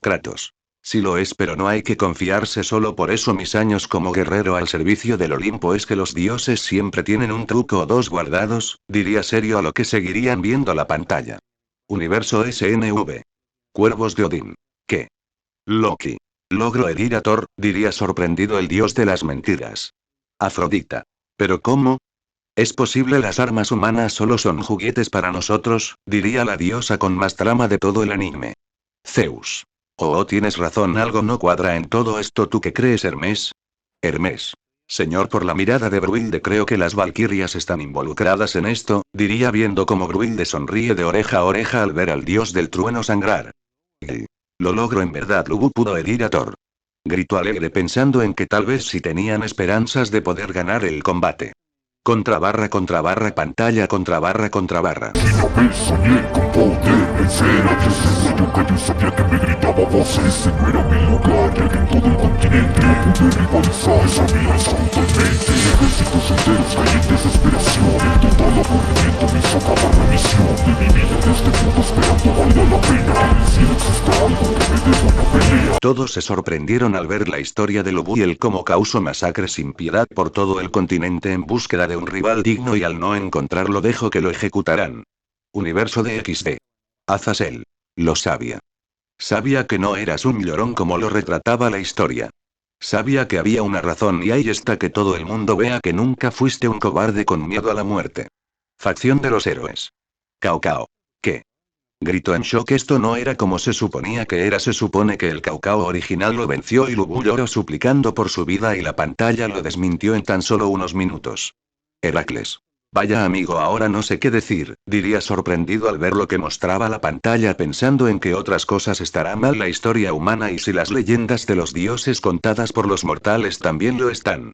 Kratos. Sí lo es, pero no hay que confiarse solo por eso. Mis años como guerrero al servicio del Olimpo es que los dioses siempre tienen un truco o dos guardados, diría serio a lo que seguirían viendo la pantalla. Universo SNV. Cuervos de Odín. ¿Qué? Loki. Logro herir a Thor, diría sorprendido el dios de las mentiras. Afrodita. ¿Pero cómo? ¿Es posible? Las armas humanas solo son juguetes para nosotros, diría la diosa con más trama de todo el anime. Zeus. Oh, tienes razón, algo no cuadra en todo esto. ¿Tú qué crees, Hermes? Hermes. Señor, por la mirada de Bruilde creo que las valquirias están involucradas en esto, diría viendo cómo Bruilde sonríe de oreja a oreja al ver al dios del trueno sangrar. Y lo logro en verdad, Lubu pudo herir a Thor. Gritó alegre pensando en que tal vez sí tenían esperanzas de poder ganar el combate. Contra barra, pantalla, contra barra. Una vez soñé con poder vencer a dioses. Yo sabía que me gritaba voces. Ese no era mi lugar, ya que en todo el continente pude rivalizar, sabía absolutamente. Ejércitos enteros caí en desesperación. En total aburrimiento me hizo acabar la misión de mi vida en este mundo, esperando valga la pena que en el cielo exista algo que me dé buena pelea. Todos se sorprendieron al ver la historia de Lubu y el cómo causó masacre sin piedad por todo el continente en búsqueda de un rival digno, y al no encontrarlo dejó que lo ejecutaran. Universo de XD. Azazel. Lo sabía. Sabía que no eras un llorón como lo retrataba la historia. Sabía que había una razón, y ahí está, que todo el mundo vea que nunca fuiste un cobarde con miedo a la muerte. Facción de los héroes. Cao Cao. ¿Qué? Gritó en shock. Esto no era como se suponía que era. Se supone que el Cao Cao original lo venció y Lubu lloró suplicando por su vida y la pantalla lo desmintió en tan solo unos minutos. Heracles. Vaya amigo, ahora no sé qué decir, diría sorprendido al ver lo que mostraba la pantalla, pensando en que otras cosas estará mal la historia humana y si las leyendas de los dioses contadas por los mortales también lo están.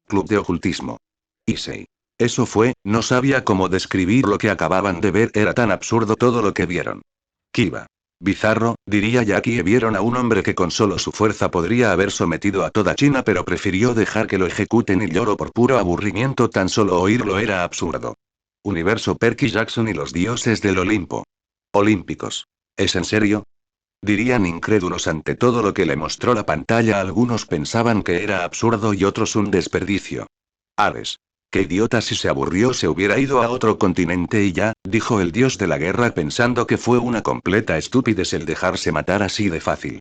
Club de ocultismo. Issei. Eso fue, no sabía cómo describir lo que acababan de ver, era tan absurdo todo lo que vieron. Kiba. Bizarro, diría Jackie. Vieron a un hombre que con solo su fuerza podría haber sometido a toda China, pero prefirió dejar que lo ejecuten y lloró por puro aburrimiento. Tan solo oírlo era absurdo. Universo Perky Jackson y los dioses del Olimpo. Olímpicos. ¿Es en serio? Dirían incrédulos ante todo lo que le mostró la pantalla. Algunos pensaban que era absurdo y otros un desperdicio. Ares. Qué idiota, si se aburrió se hubiera ido a otro continente y ya, dijo el dios de la guerra pensando que fue una completa estupidez el dejarse matar así de fácil.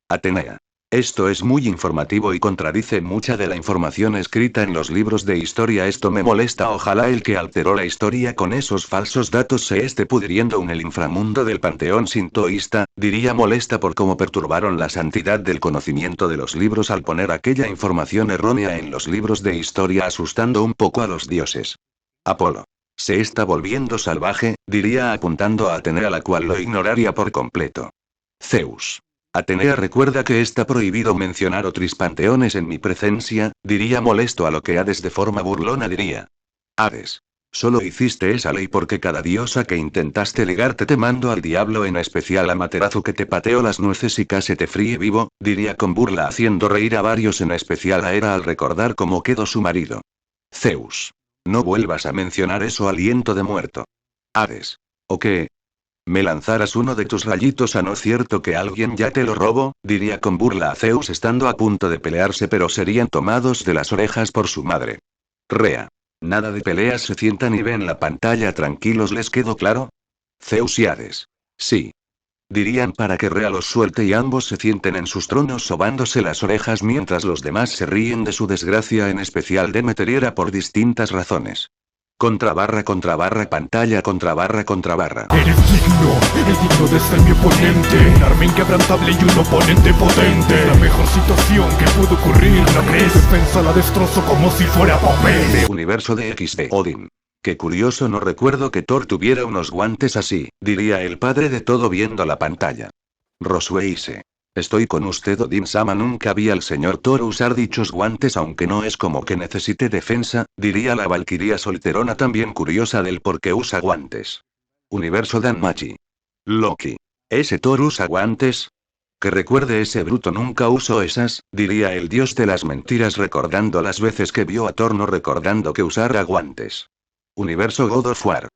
Atenea. Esto es muy informativo y contradice mucha de la información escrita en los libros de historia. Esto me molesta. Ojalá el que alteró la historia con esos falsos datos se esté pudriendo en el inframundo del panteón sintoísta, diría molesta por cómo perturbaron la santidad del conocimiento de los libros al poner aquella información errónea en los libros de historia, asustando un poco a los dioses. Apolo. Se está volviendo salvaje, diría apuntando a Atenea, la cual lo ignoraría por completo. Zeus. Atenea, recuerda que está prohibido mencionar otros panteones en mi presencia, diría molesto a lo que Hades de forma burlona diría. Hades. Solo hiciste esa ley porque cada diosa que intentaste ligarte te mando al diablo, en especial a Materazu que te pateó las nueces y casi te fríe vivo, diría con burla haciendo reír a varios, en especial a Hera al recordar cómo quedó su marido. Zeus. No vuelvas a mencionar eso, aliento de muerto. Hades. ¿O qué? ¿Me lanzaras uno de tus rayitos a no cierto que alguien ya te lo robó? Diría con burla a Zeus estando a punto de pelearse, pero serían tomados de las orejas por su madre. Rea. Nada de peleas, se sientan y ven la pantalla tranquilos, ¿les quedó claro? Zeus y Hades. Sí. Dirían para que Rea los suelte y ambos se sienten en sus tronos sobándose las orejas mientras los demás se ríen de su desgracia, en especial Demeter y Hera por distintas razones. Contra barra, pantalla, contra barra. Eres digno de ser mi oponente. Un arma inquebrantable y un oponente potente. La mejor situación que pudo ocurrir, ¿no crees? Defensa la destrozo como si fuera papel. Universo de XD. Odín. Qué curioso, no recuerdo que Thor tuviera unos guantes así, diría el padre de todo viendo la pantalla. Rosueise. Estoy con usted, Odin-sama, nunca vi al señor Thor usar dichos guantes, aunque no es como que necesite defensa, diría la valquiria solterona también curiosa del por qué usa guantes. Universo Danmachi. Loki. ¿Ese Thor usa guantes? Que recuerde, ese bruto nunca usó esas, diría el dios de las mentiras recordando las veces que vio a Thor no recordando que usara guantes. Universo God of War.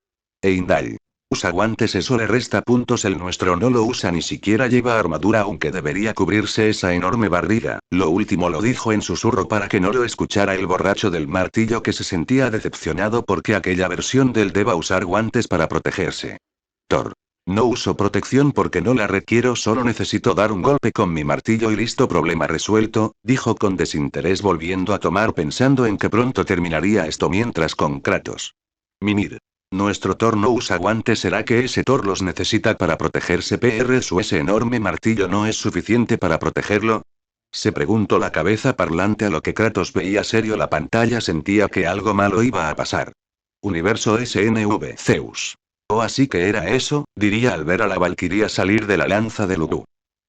Heimdall. Usa guantes, eso le resta puntos, el nuestro no lo usa, ni siquiera lleva armadura, aunque debería cubrirse esa enorme barriga. Lo último lo dijo en susurro para que no lo escuchara el borracho del martillo, que se sentía decepcionado porque aquella versión del deba usar guantes para protegerse. Thor. No uso protección porque no la requiero, solo necesito dar un golpe con mi martillo y listo, problema resuelto, dijo con desinterés volviendo a tomar pensando en que pronto terminaría esto mientras con Kratos. Mimir. Nuestro Thor no usa guantes, ¿será que ese Thor los necesita para protegerse? ¿Su ese enorme martillo no es suficiente para protegerlo? Se preguntó la cabeza parlante a lo que Kratos veía serio la pantalla, sentía que algo malo iba a pasar. Universo SNV Zeus. Oh, así que era eso, diría al ver a la valquiria salir de la lanza de Lugu.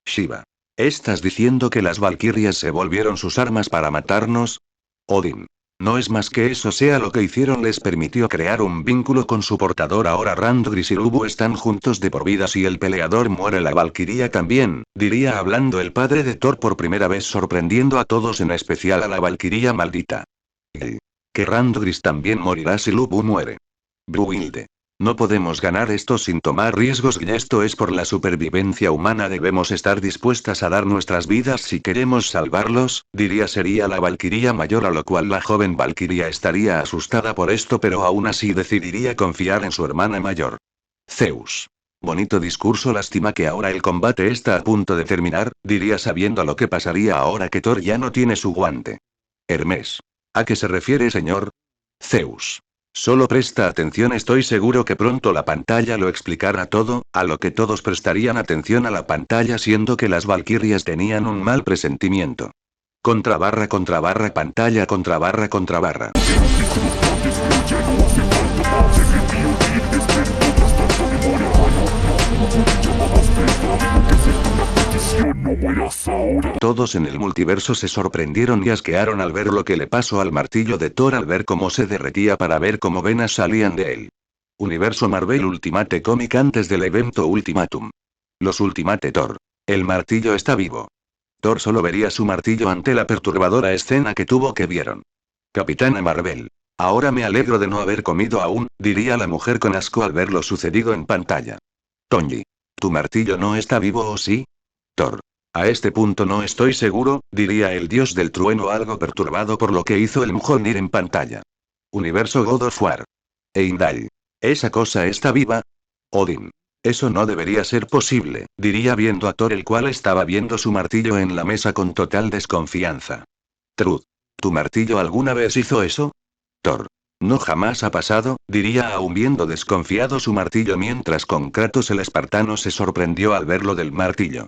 Shiva. ¿Estás diciendo que las valquirias se volvieron sus armas para matarnos? Odin. No es más que eso sea lo que hicieron, les permitió crear un vínculo con su portador. Ahora Randgris y Lubu están juntos de por vida. Si el peleador muere, la valquiria también, diría hablando el padre de Thor por primera vez, sorprendiendo a todos, en especial a la valquiria maldita. Que Randgris también morirá si Lubu muere. Brunhilde. No podemos ganar esto sin tomar riesgos, y esto es por la supervivencia humana, debemos estar dispuestas a dar nuestras vidas si queremos salvarlos, diría sería la valquiria mayor, a lo cual la joven valquiria estaría asustada por esto, pero aún así decidiría confiar en su hermana mayor. Zeus. Bonito discurso, lástima que ahora el combate está a punto de terminar, diría sabiendo lo que pasaría ahora que Thor ya no tiene su guante. Hermes. ¿A qué se refiere, señor? Zeus. Solo presta atención, estoy seguro que pronto la pantalla lo explicará todo, a lo que todos prestarían atención a la pantalla, siendo que las valquirias tenían un mal presentimiento. Contrabarra, pantalla, contrabarra. Todos en el multiverso se sorprendieron y asquearon al ver lo que le pasó al martillo de Thor, al ver cómo se derretía para ver cómo venas salían de él. Universo Marvel Ultimate Comic antes del evento Ultimatum. Los Ultimate Thor. El martillo está vivo. Thor solo vería su martillo ante la perturbadora escena que tuvo que vieron. Capitana Marvel. Ahora me alegro de no haber comido aún, diría la mujer con asco al ver lo sucedido en pantalla. Tony. ¿Tu martillo no está vivo o sí? Thor. A este punto no estoy seguro, diría el dios del trueno algo perturbado por lo que hizo el Mjolnir en pantalla. Universo God of War. Heimdall. ¿Esa cosa está viva? Odin. Eso no debería ser posible, diría viendo a Thor, el cual estaba viendo su martillo en la mesa con total desconfianza. Truth. ¿Tu martillo alguna vez hizo eso? Thor. No, jamás ha pasado, diría aún viendo desconfiado su martillo, mientras con Kratos el espartano se sorprendió al ver lo del martillo.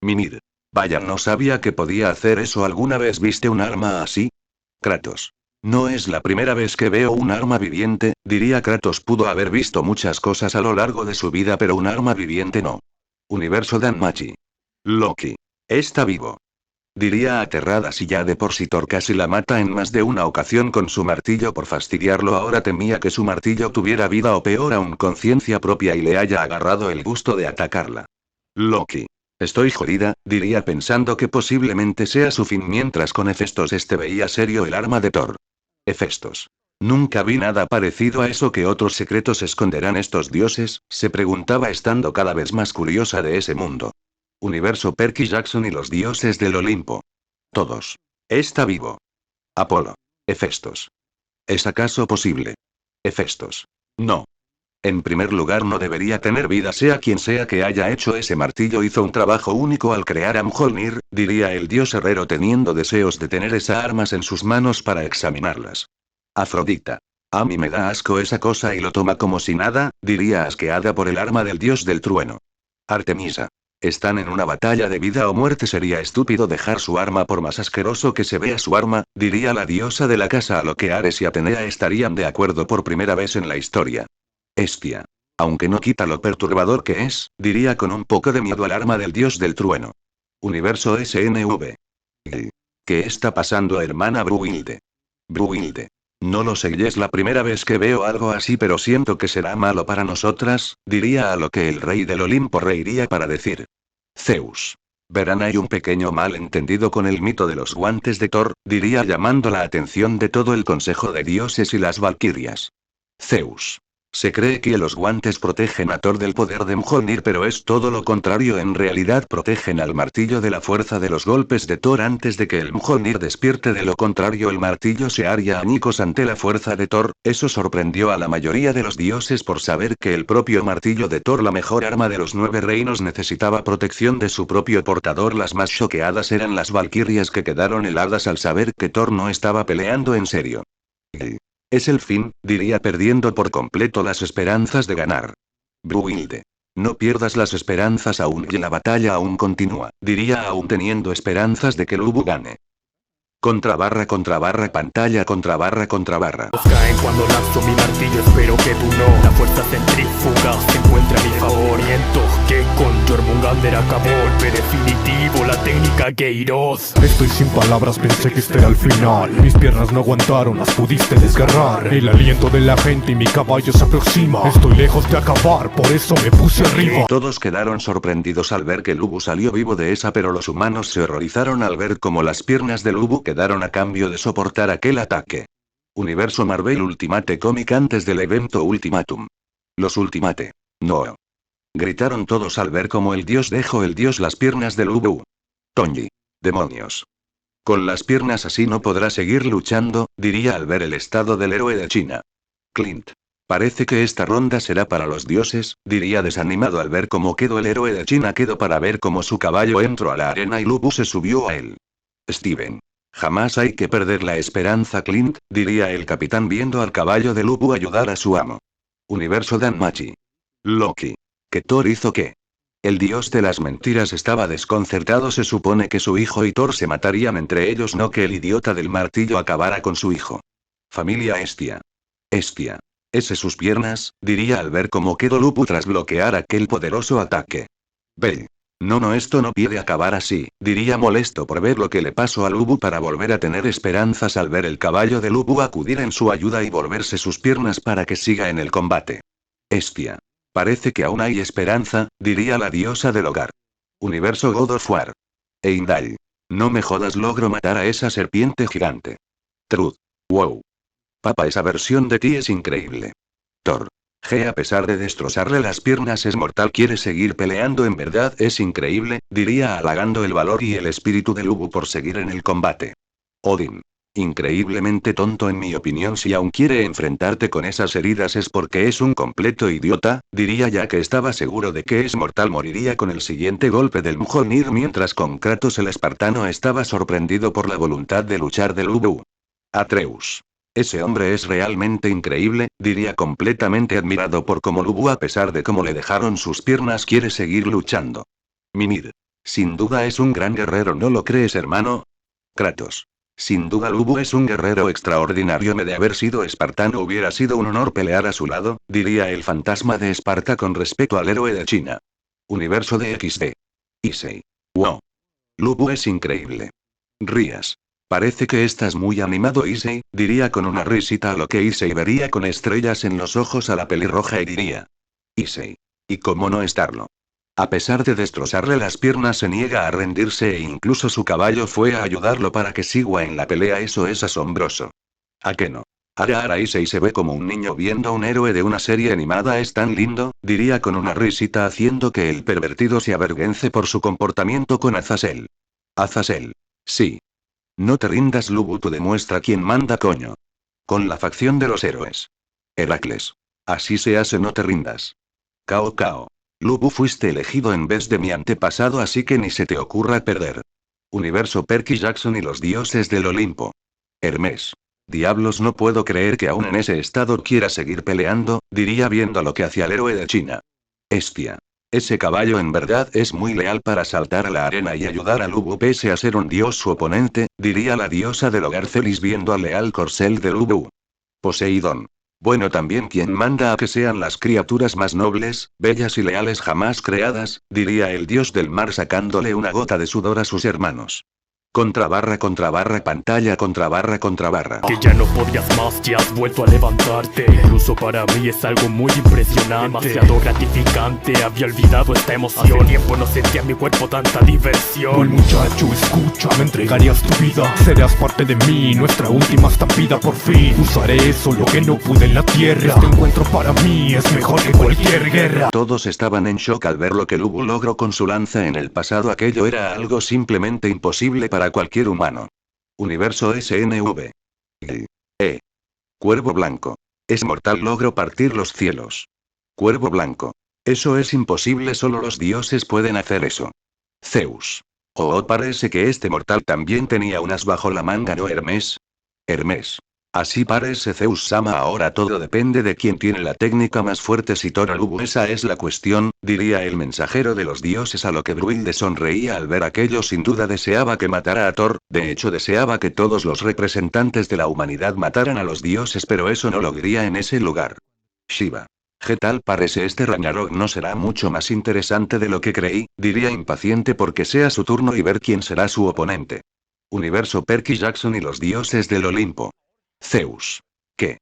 Mimir. Vaya, no sabía que podía hacer eso. ¿Alguna vez viste un arma así? Kratos. No es la primera vez que veo un arma viviente, diría Kratos. Pudo haber visto muchas cosas a lo largo de su vida, pero un arma viviente no. Universo Danmachi. Loki. Está vivo. Diría aterrada, si ya de por sí Thor casi la mata en más de una ocasión con su martillo por fastidiarlo, ahora temía que su martillo tuviera vida o peor aún conciencia propia y le haya agarrado el gusto de atacarla. Loki. Estoy jodida, diría pensando que posiblemente sea su fin, mientras con Hefestos veía serio el arma de Thor. Hefestos. Nunca vi nada parecido a eso. ¿Qué otros secretos esconderán estos dioses?, se preguntaba estando cada vez más curiosa de ese mundo. Universo Perky Jackson y los dioses del Olimpo. Todos. Está vivo. Apolo. Hefestos. ¿Es acaso posible? Hefestos. No. En primer lugar, no debería tener vida, sea quien sea que haya hecho ese martillo hizo un trabajo único al crear a Mjolnir, diría el dios herrero teniendo deseos de tener esas armas en sus manos para examinarlas. Afrodita. A mí me da asco esa cosa y lo toma como si nada, diría asqueada por el arma del dios del trueno. Artemisa. Están en una batalla de vida o muerte, sería estúpido dejar su arma por más asqueroso que se vea su arma, diría la diosa de la casa, a lo que Ares y Atenea estarían de acuerdo por primera vez en la historia. Hestia. Aunque no quita lo perturbador que es, diría con un poco de miedo al arma del dios del trueno. Universo SNV. ¿Qué está pasando, hermana Brunhilde? Brunhilde. No lo sé, y es la primera vez que veo algo así, pero siento que será malo para nosotras, diría, a lo que el rey del Olimpo reiría para decir. Zeus. Verán, hay un pequeño malentendido con el mito de los guantes de Thor, diría llamando la atención de todo el consejo de dioses y las valquirias. Zeus. Se cree que los guantes protegen a Thor del poder de Mjolnir, pero es todo lo contrario. En realidad protegen al martillo de la fuerza de los golpes de Thor antes de que el Mjolnir despierte. De lo contrario, el martillo se haría añicos ante la fuerza de Thor. Eso sorprendió a la mayoría de los dioses por saber que el propio martillo de Thor, la mejor arma de los 9 reinos, necesitaba protección de su propio portador. Las más choqueadas eran las valquirias, que quedaron heladas al saber que Thor no estaba peleando en serio. Es el fin, diría, perdiendo por completo las esperanzas de ganar. Brunhilde. No pierdas las esperanzas aún, y la batalla aún continúa, diría, aún teniendo esperanzas de que Lubu gane. Contra barra, pantalla, contra barra. Caen cuando lanzo mi martillo, espero que tú no. La fuerza centrífuga se encuentra a mi favor. Siento que con Jormungandr acabó. Golpe definitivo, la técnica Geiroz. Estoy sin palabras, pensé que este era el final. Mis piernas no aguantaron, las pudiste desgarrar. El aliento de la gente y mi caballo se aproxima. Estoy lejos de acabar, por eso me puse arriba. Todos quedaron sorprendidos al ver que Lubu salió vivo de esa, pero los humanos se horrorizaron al ver cómo las piernas de Lubu quedaron a cambio de soportar aquel ataque. Universo Marvel Ultimate Comic antes del evento Ultimatum. Los Ultimate. No. Gritaron todos al ver cómo el dios dejó las piernas de Lubu. Tonji. Demonios. Con las piernas así no podrá seguir luchando, diría al ver el estado del héroe de China. Clint. Parece que esta ronda será para los dioses, diría desanimado al ver cómo quedó el héroe de China. Quedó para ver cómo su caballo entró a la arena y Lubu se subió a él. Steven. Jamás hay que perder la esperanza, Clint, diría el capitán viendo al caballo de Lubu ayudar a su amo. Universo Danmachi. Loki. ¿Qué Thor hizo qué? El dios de las mentiras estaba desconcertado. Se supone que su hijo y Thor se matarían entre ellos, no que el idiota del martillo acabara con su hijo. Familia Hestia. Hestia. Ese sus piernas, diría al ver cómo quedó Lubu tras bloquear aquel poderoso ataque. Bell. No, esto no puede acabar así, diría molesto por ver lo que le pasó a Lubu para volver a tener esperanzas al ver el caballo de Lubu acudir en su ayuda y volverse sus piernas para que siga en el combate. Hestia. Parece que aún hay esperanza, diría la diosa del hogar. Universo God of War. Heimdall. No me jodas, logro matar a esa serpiente gigante. Truth. Wow. Papa, esa versión de ti es increíble. Thor. A pesar de destrozarle las piernas es mortal, quiere seguir peleando, en verdad es increíble, diría halagando el valor y el espíritu de Lubu por seguir en el combate. Odin. Increíblemente tonto en mi opinión, si aún quiere enfrentarte con esas heridas es porque es un completo idiota, diría, ya que estaba seguro de que es mortal moriría con el siguiente golpe del Mjolnir, mientras con Kratos el espartano estaba sorprendido por la voluntad de luchar de Lubu. Atreus. Ese hombre es realmente increíble, diría completamente admirado por cómo Lubu, a pesar de cómo le dejaron sus piernas, quiere seguir luchando. Mimir. Sin duda es un gran guerrero, ¿no lo crees, hermano? Kratos. Sin duda Lubu es un guerrero extraordinario, me de haber sido espartano hubiera sido un honor pelear a su lado, diría el fantasma de Esparta con respecto al héroe de China. Universo de XD. Issei. Wow. Lubu es increíble. Rías. Parece que estás muy animado, Issei, diría con una risita, a lo que Issei vería con estrellas en los ojos a la pelirroja y diría. Issei. ¿Y cómo no estarlo? A pesar de destrozarle las piernas se niega a rendirse e incluso su caballo fue a ayudarlo para que siga en la pelea, eso es asombroso. ¿A qué no? Ahora Issei se ve como un niño viendo a un héroe de una serie animada, es tan lindo, diría con una risita haciendo que el pervertido se avergüence por su comportamiento con Azazel. Azazel. Sí. No te rindas, Lubu, tú demuestra quién manda, coño. Con la facción de los héroes. Heracles. Así se hace, no te rindas. Cao. Lubu, fuiste elegido en vez de mi antepasado, así que ni se te ocurra perder. Universo Perky Jackson y los dioses del Olimpo. Hermes. Diablos, no puedo creer que aún en ese estado quiera seguir peleando, diría viendo lo que hacía el héroe de China. Hestia. Ese caballo en verdad es muy leal para saltar a la arena y ayudar a Lubu pese a ser un dios su oponente, diría la diosa del hogar Celis viendo al leal corcel de Lubu. Poseidón. Bueno, también quien manda a que sean las criaturas más nobles, bellas y leales jamás creadas, diría el dios del mar sacándole una gota de sudor a sus hermanos. contra barra pantalla contra barra. Que ya no podías más, ya has vuelto a levantarte. Incluso para mí es algo muy impresionante, demasiado gratificante. Había olvidado esta emoción, hace tiempo no sentía en mi cuerpo tanta diversión. Buen muchacho, escucha, me entregarías tu vida. Serás parte de mí, nuestra última estampida por fin. Usaré eso, lo que no pude en la tierra. Este encuentro para mí es mejor que cualquier guerra. Todos estaban en shock al ver lo que Lubu logró con su lanza en el pasado. Aquello era algo simplemente imposible para cualquier humano. Universo SNV. Cuervo blanco. Es mortal, logro partir los cielos. Cuervo blanco. Eso es imposible, solo los dioses pueden hacer eso. Zeus. Oh, parece que este mortal también tenía unas bajo la manga, ¿no, Hermes? Hermes. Así parece, Zeus-sama. Ahora todo depende de quién tiene la técnica más fuerte. Si Thor o Lubu, esa es la cuestión, diría el mensajero de los dioses, a lo que Brühilde sonreía al ver aquello. Sin duda deseaba que matara a Thor, de hecho deseaba que todos los representantes de la humanidad mataran a los dioses, pero eso no lo diría en ese lugar. Shiva. ¿Qué tal parece este Ragnarok? No será mucho más interesante de lo que creí, diría impaciente porque sea su turno y ver quién será su oponente. Universo Perky Jackson y los dioses del Olimpo. Zeus. ¿Qué?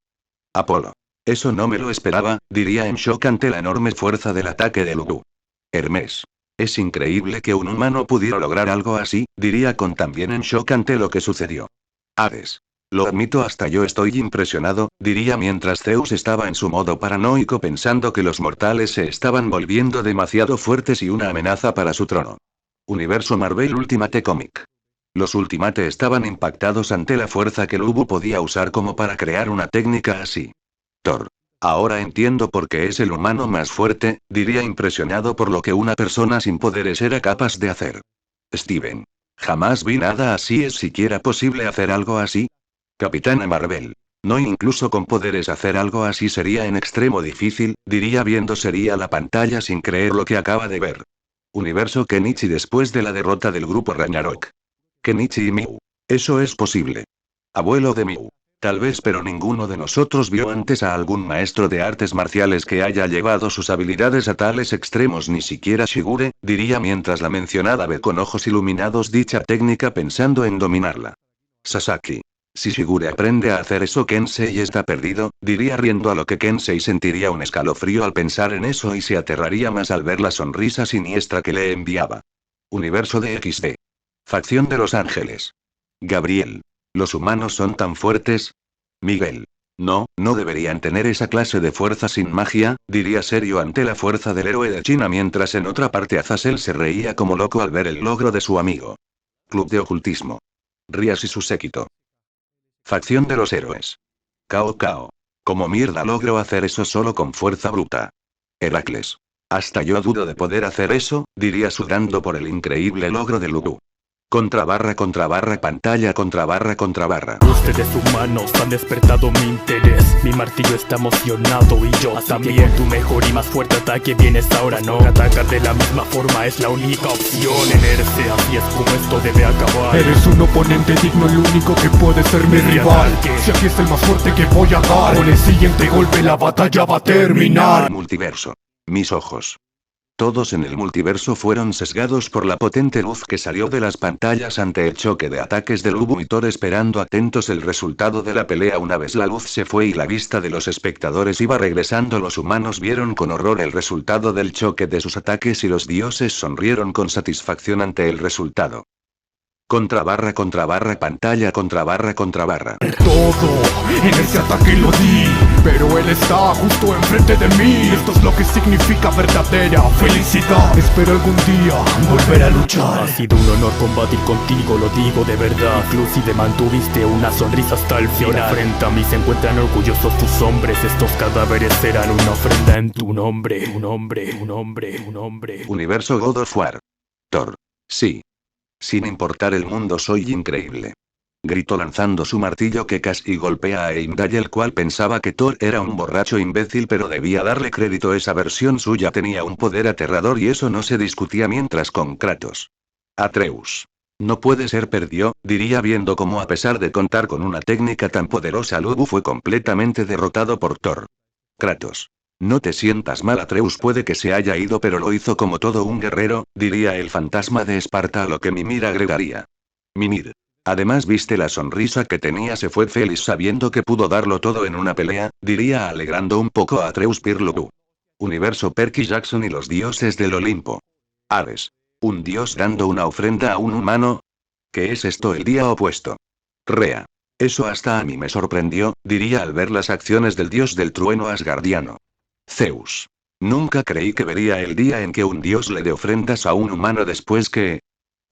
Apolo. Eso no me lo esperaba, diría en shock ante la enorme fuerza del ataque de Lubu. Hermes. Es increíble que un humano pudiera lograr algo así, diría con también en shock ante lo que sucedió. Hades. Lo admito, hasta yo estoy impresionado, diría mientras Zeus estaba en su modo paranoico pensando que los mortales se estaban volviendo demasiado fuertes y una amenaza para su trono. Universo Marvel Ultimate Comic. Los Ultimate estaban impactados ante la fuerza que Lubu podía usar como para crear una técnica así. Thor. Ahora entiendo por qué es el humano más fuerte, diría impresionado por lo que una persona sin poderes era capaz de hacer. Steven. Jamás vi nada así. ¿Es siquiera posible hacer algo así? Capitana Marvel. No, incluso con poderes hacer algo así sería en extremo difícil, diría viendo sería la pantalla sin creer lo que acaba de ver. Universo Kenichi después de la derrota del grupo Ragnarok. Kenichi y Miu. Eso es posible. Abuelo de Miu. Tal vez, pero ninguno de nosotros vio antes a algún maestro de artes marciales que haya llevado sus habilidades a tales extremos, ni siquiera Shigure, diría mientras la mencionada ve con ojos iluminados dicha técnica pensando en dominarla. Sasaki. Si Shigure aprende a hacer eso, Kensei está perdido, diría riendo, a lo que Kensei sentiría un escalofrío al pensar en eso y se aterraría más al ver la sonrisa siniestra que le enviaba. Universo de XD. Facción de los Ángeles. Gabriel. ¿Los humanos son tan fuertes? Miguel. No, no deberían tener esa clase de fuerza sin magia, diría serio ante la fuerza del héroe de China mientras en otra parte Azazel se reía como loco al ver el logro de su amigo. Club de ocultismo. Rías y su séquito. Facción de los héroes. Cao Cao. ¿Cómo mierda logro hacer eso solo con fuerza bruta? Heracles. Hasta yo dudo de poder hacer eso, diría sudando por el increíble logro de Lubu. Contra barra pantalla contra barra. Ustedes humanos han despertado mi interés. Mi martillo está emocionado y yo también. Tu mejor y más fuerte ataque vienes ahora, no. Atacar de la misma forma es la única opción. Enerse, así es como esto debe acabar. Eres un oponente digno, el único que puede ser mi rival. Si aquí es el más fuerte que voy a dar, con el siguiente golpe la batalla va a terminar. Multiverso. Mis ojos. Todos en el multiverso fueron sesgados por la potente luz que salió de las pantallas ante el choque de ataques de Lubu y Thor, esperando atentos el resultado de la pelea. Una vez la luz se fue y la vista de los espectadores iba regresando, los humanos vieron con horror el resultado del choque de sus ataques y los dioses sonrieron con satisfacción ante el resultado. Contra barra pantalla contra barra. Todo, en ese ataque lo di, pero él está justo enfrente de mí. Esto es lo que significa verdadera felicidad. Espero algún día volver a luchar. Ha sido un honor combatir contigo, lo digo de verdad. Inclusive mantuviste una sonrisa hasta el final. Y ahora frente a mí se encuentran orgullosos tus hombres. Estos cadáveres serán una ofrenda en tu nombre. Un hombre. Universo God of War. Thor. Sí. Sin importar el mundo, soy increíble. Gritó lanzando su martillo que casi golpea a Heimdall, el cual pensaba que Thor era un borracho imbécil, pero debía darle crédito, esa versión suya tenía un poder aterrador y eso no se discutía. Mientras con Kratos. Atreus. No puede ser, perdió, diría viendo cómo a pesar de contar con una técnica tan poderosa Lubu fue completamente derrotado por Thor. Kratos. No te sientas mal, Atreus puede que se haya ido pero lo hizo como todo un guerrero, diría el fantasma de Esparta, a lo que Mimir agregaría. Mimir. Además, viste la sonrisa que tenía, se fue feliz sabiendo que pudo darlo todo en una pelea, diría alegrando un poco a Atreus Pirlugu. Universo Perky Jackson y los dioses del Olimpo. Ares. ¿Un dios dando una ofrenda a un humano? ¿Qué es esto el día opuesto? Rea. Eso hasta a mí me sorprendió, diría al ver las acciones del dios del trueno asgardiano. Zeus. Nunca creí que vería el día en que un dios le dé ofrendas a un humano después que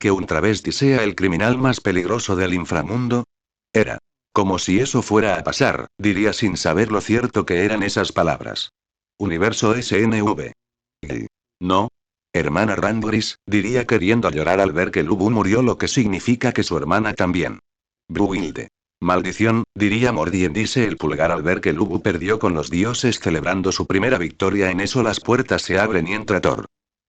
un travesti sea el criminal más peligroso del inframundo. Era. Como si eso fuera a pasar, diría sin saber lo cierto que eran esas palabras. Universo SNV. No. Hermana Randgris, diría queriendo llorar al ver que Lubu murió, lo que significa que su hermana también. Bruhilde. Maldición, diría mordiéndose el pulgar al ver que Lubu perdió con los dioses celebrando su primera victoria. En eso las puertas se abren y entra Thor.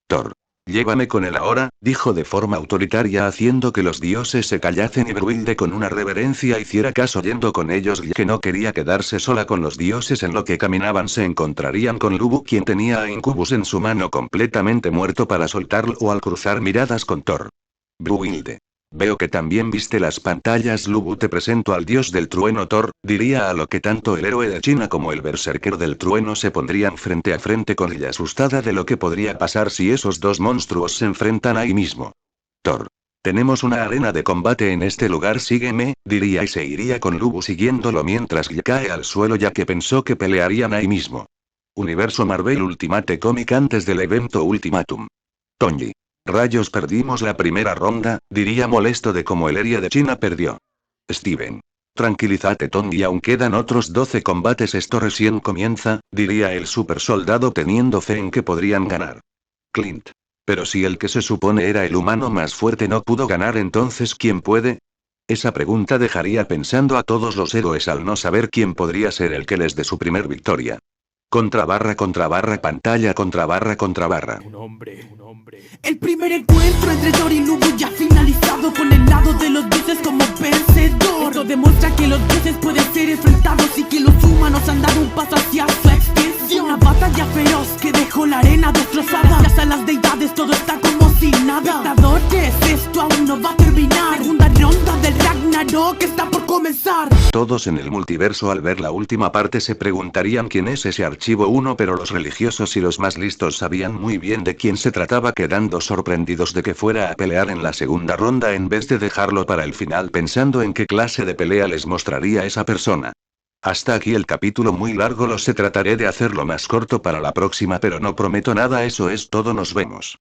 Thor. Llévame con él ahora, dijo de forma autoritaria haciendo que los dioses se callasen y Bruhilde con una reverencia hiciera caso yendo con ellos, ya que no quería quedarse sola con los dioses. En lo que caminaban se encontrarían con Lubu, quien tenía a Incubus en su mano completamente muerto para soltarlo al cruzar miradas con Thor. Bruhilde. Veo que también viste las pantallas. Lubu, te presento al dios del trueno Thor, diría, a lo que tanto el héroe de China como el berserker del trueno se pondrían frente a frente con ella, asustada de lo que podría pasar si esos dos monstruos se enfrentan ahí mismo. Thor. Tenemos una arena de combate en este lugar, sígueme, diría y se iría con Lubu siguiéndolo mientras cae al suelo ya que pensó que pelearían ahí mismo. Universo Marvel Ultimate Comic antes del evento Ultimatum. Tonji. Rayos, perdimos la primera ronda, diría molesto de cómo el héroe de China perdió. Steven. Tranquilízate Tonji, aún quedan otros 12 combates, esto recién comienza, diría el super soldado teniendo fe en que podrían ganar. Clint. Pero si el que se supone era el humano más fuerte no pudo ganar, entonces ¿quién puede? Esa pregunta dejaría pensando a todos los héroes al no saber quién podría ser el que les dé su primer victoria. Contra barra, pantalla, contra barra. Un hombre. El primer encuentro entre Thor y Lubu ya finalizado, con el lado de los dioses como vencedor. Esto demuestra que los dioses pueden ser enfrentados y que los humanos han dado un paso hacia su extinción. Una batalla feroz que dejó la arena destrozada. Gracias a las deidades todo está como si nada. Espectadores, esto aún no va a terminar. Segunda ronda del Ragnarok está por comenzar. Todos en el multiverso al ver la última parte se preguntarían quién es ese archivo 1, pero los religiosos y los más listos sabían muy bien de quién se trataba, quedando sorprendidos de que fuera a pelear en la segunda ronda en vez de dejarlo para el final, pensando en qué clase de pelea les mostraría esa persona. Hasta aquí el capítulo, muy largo, trataré de hacerlo más corto para la próxima, pero no prometo nada. Eso es todo, nos vemos.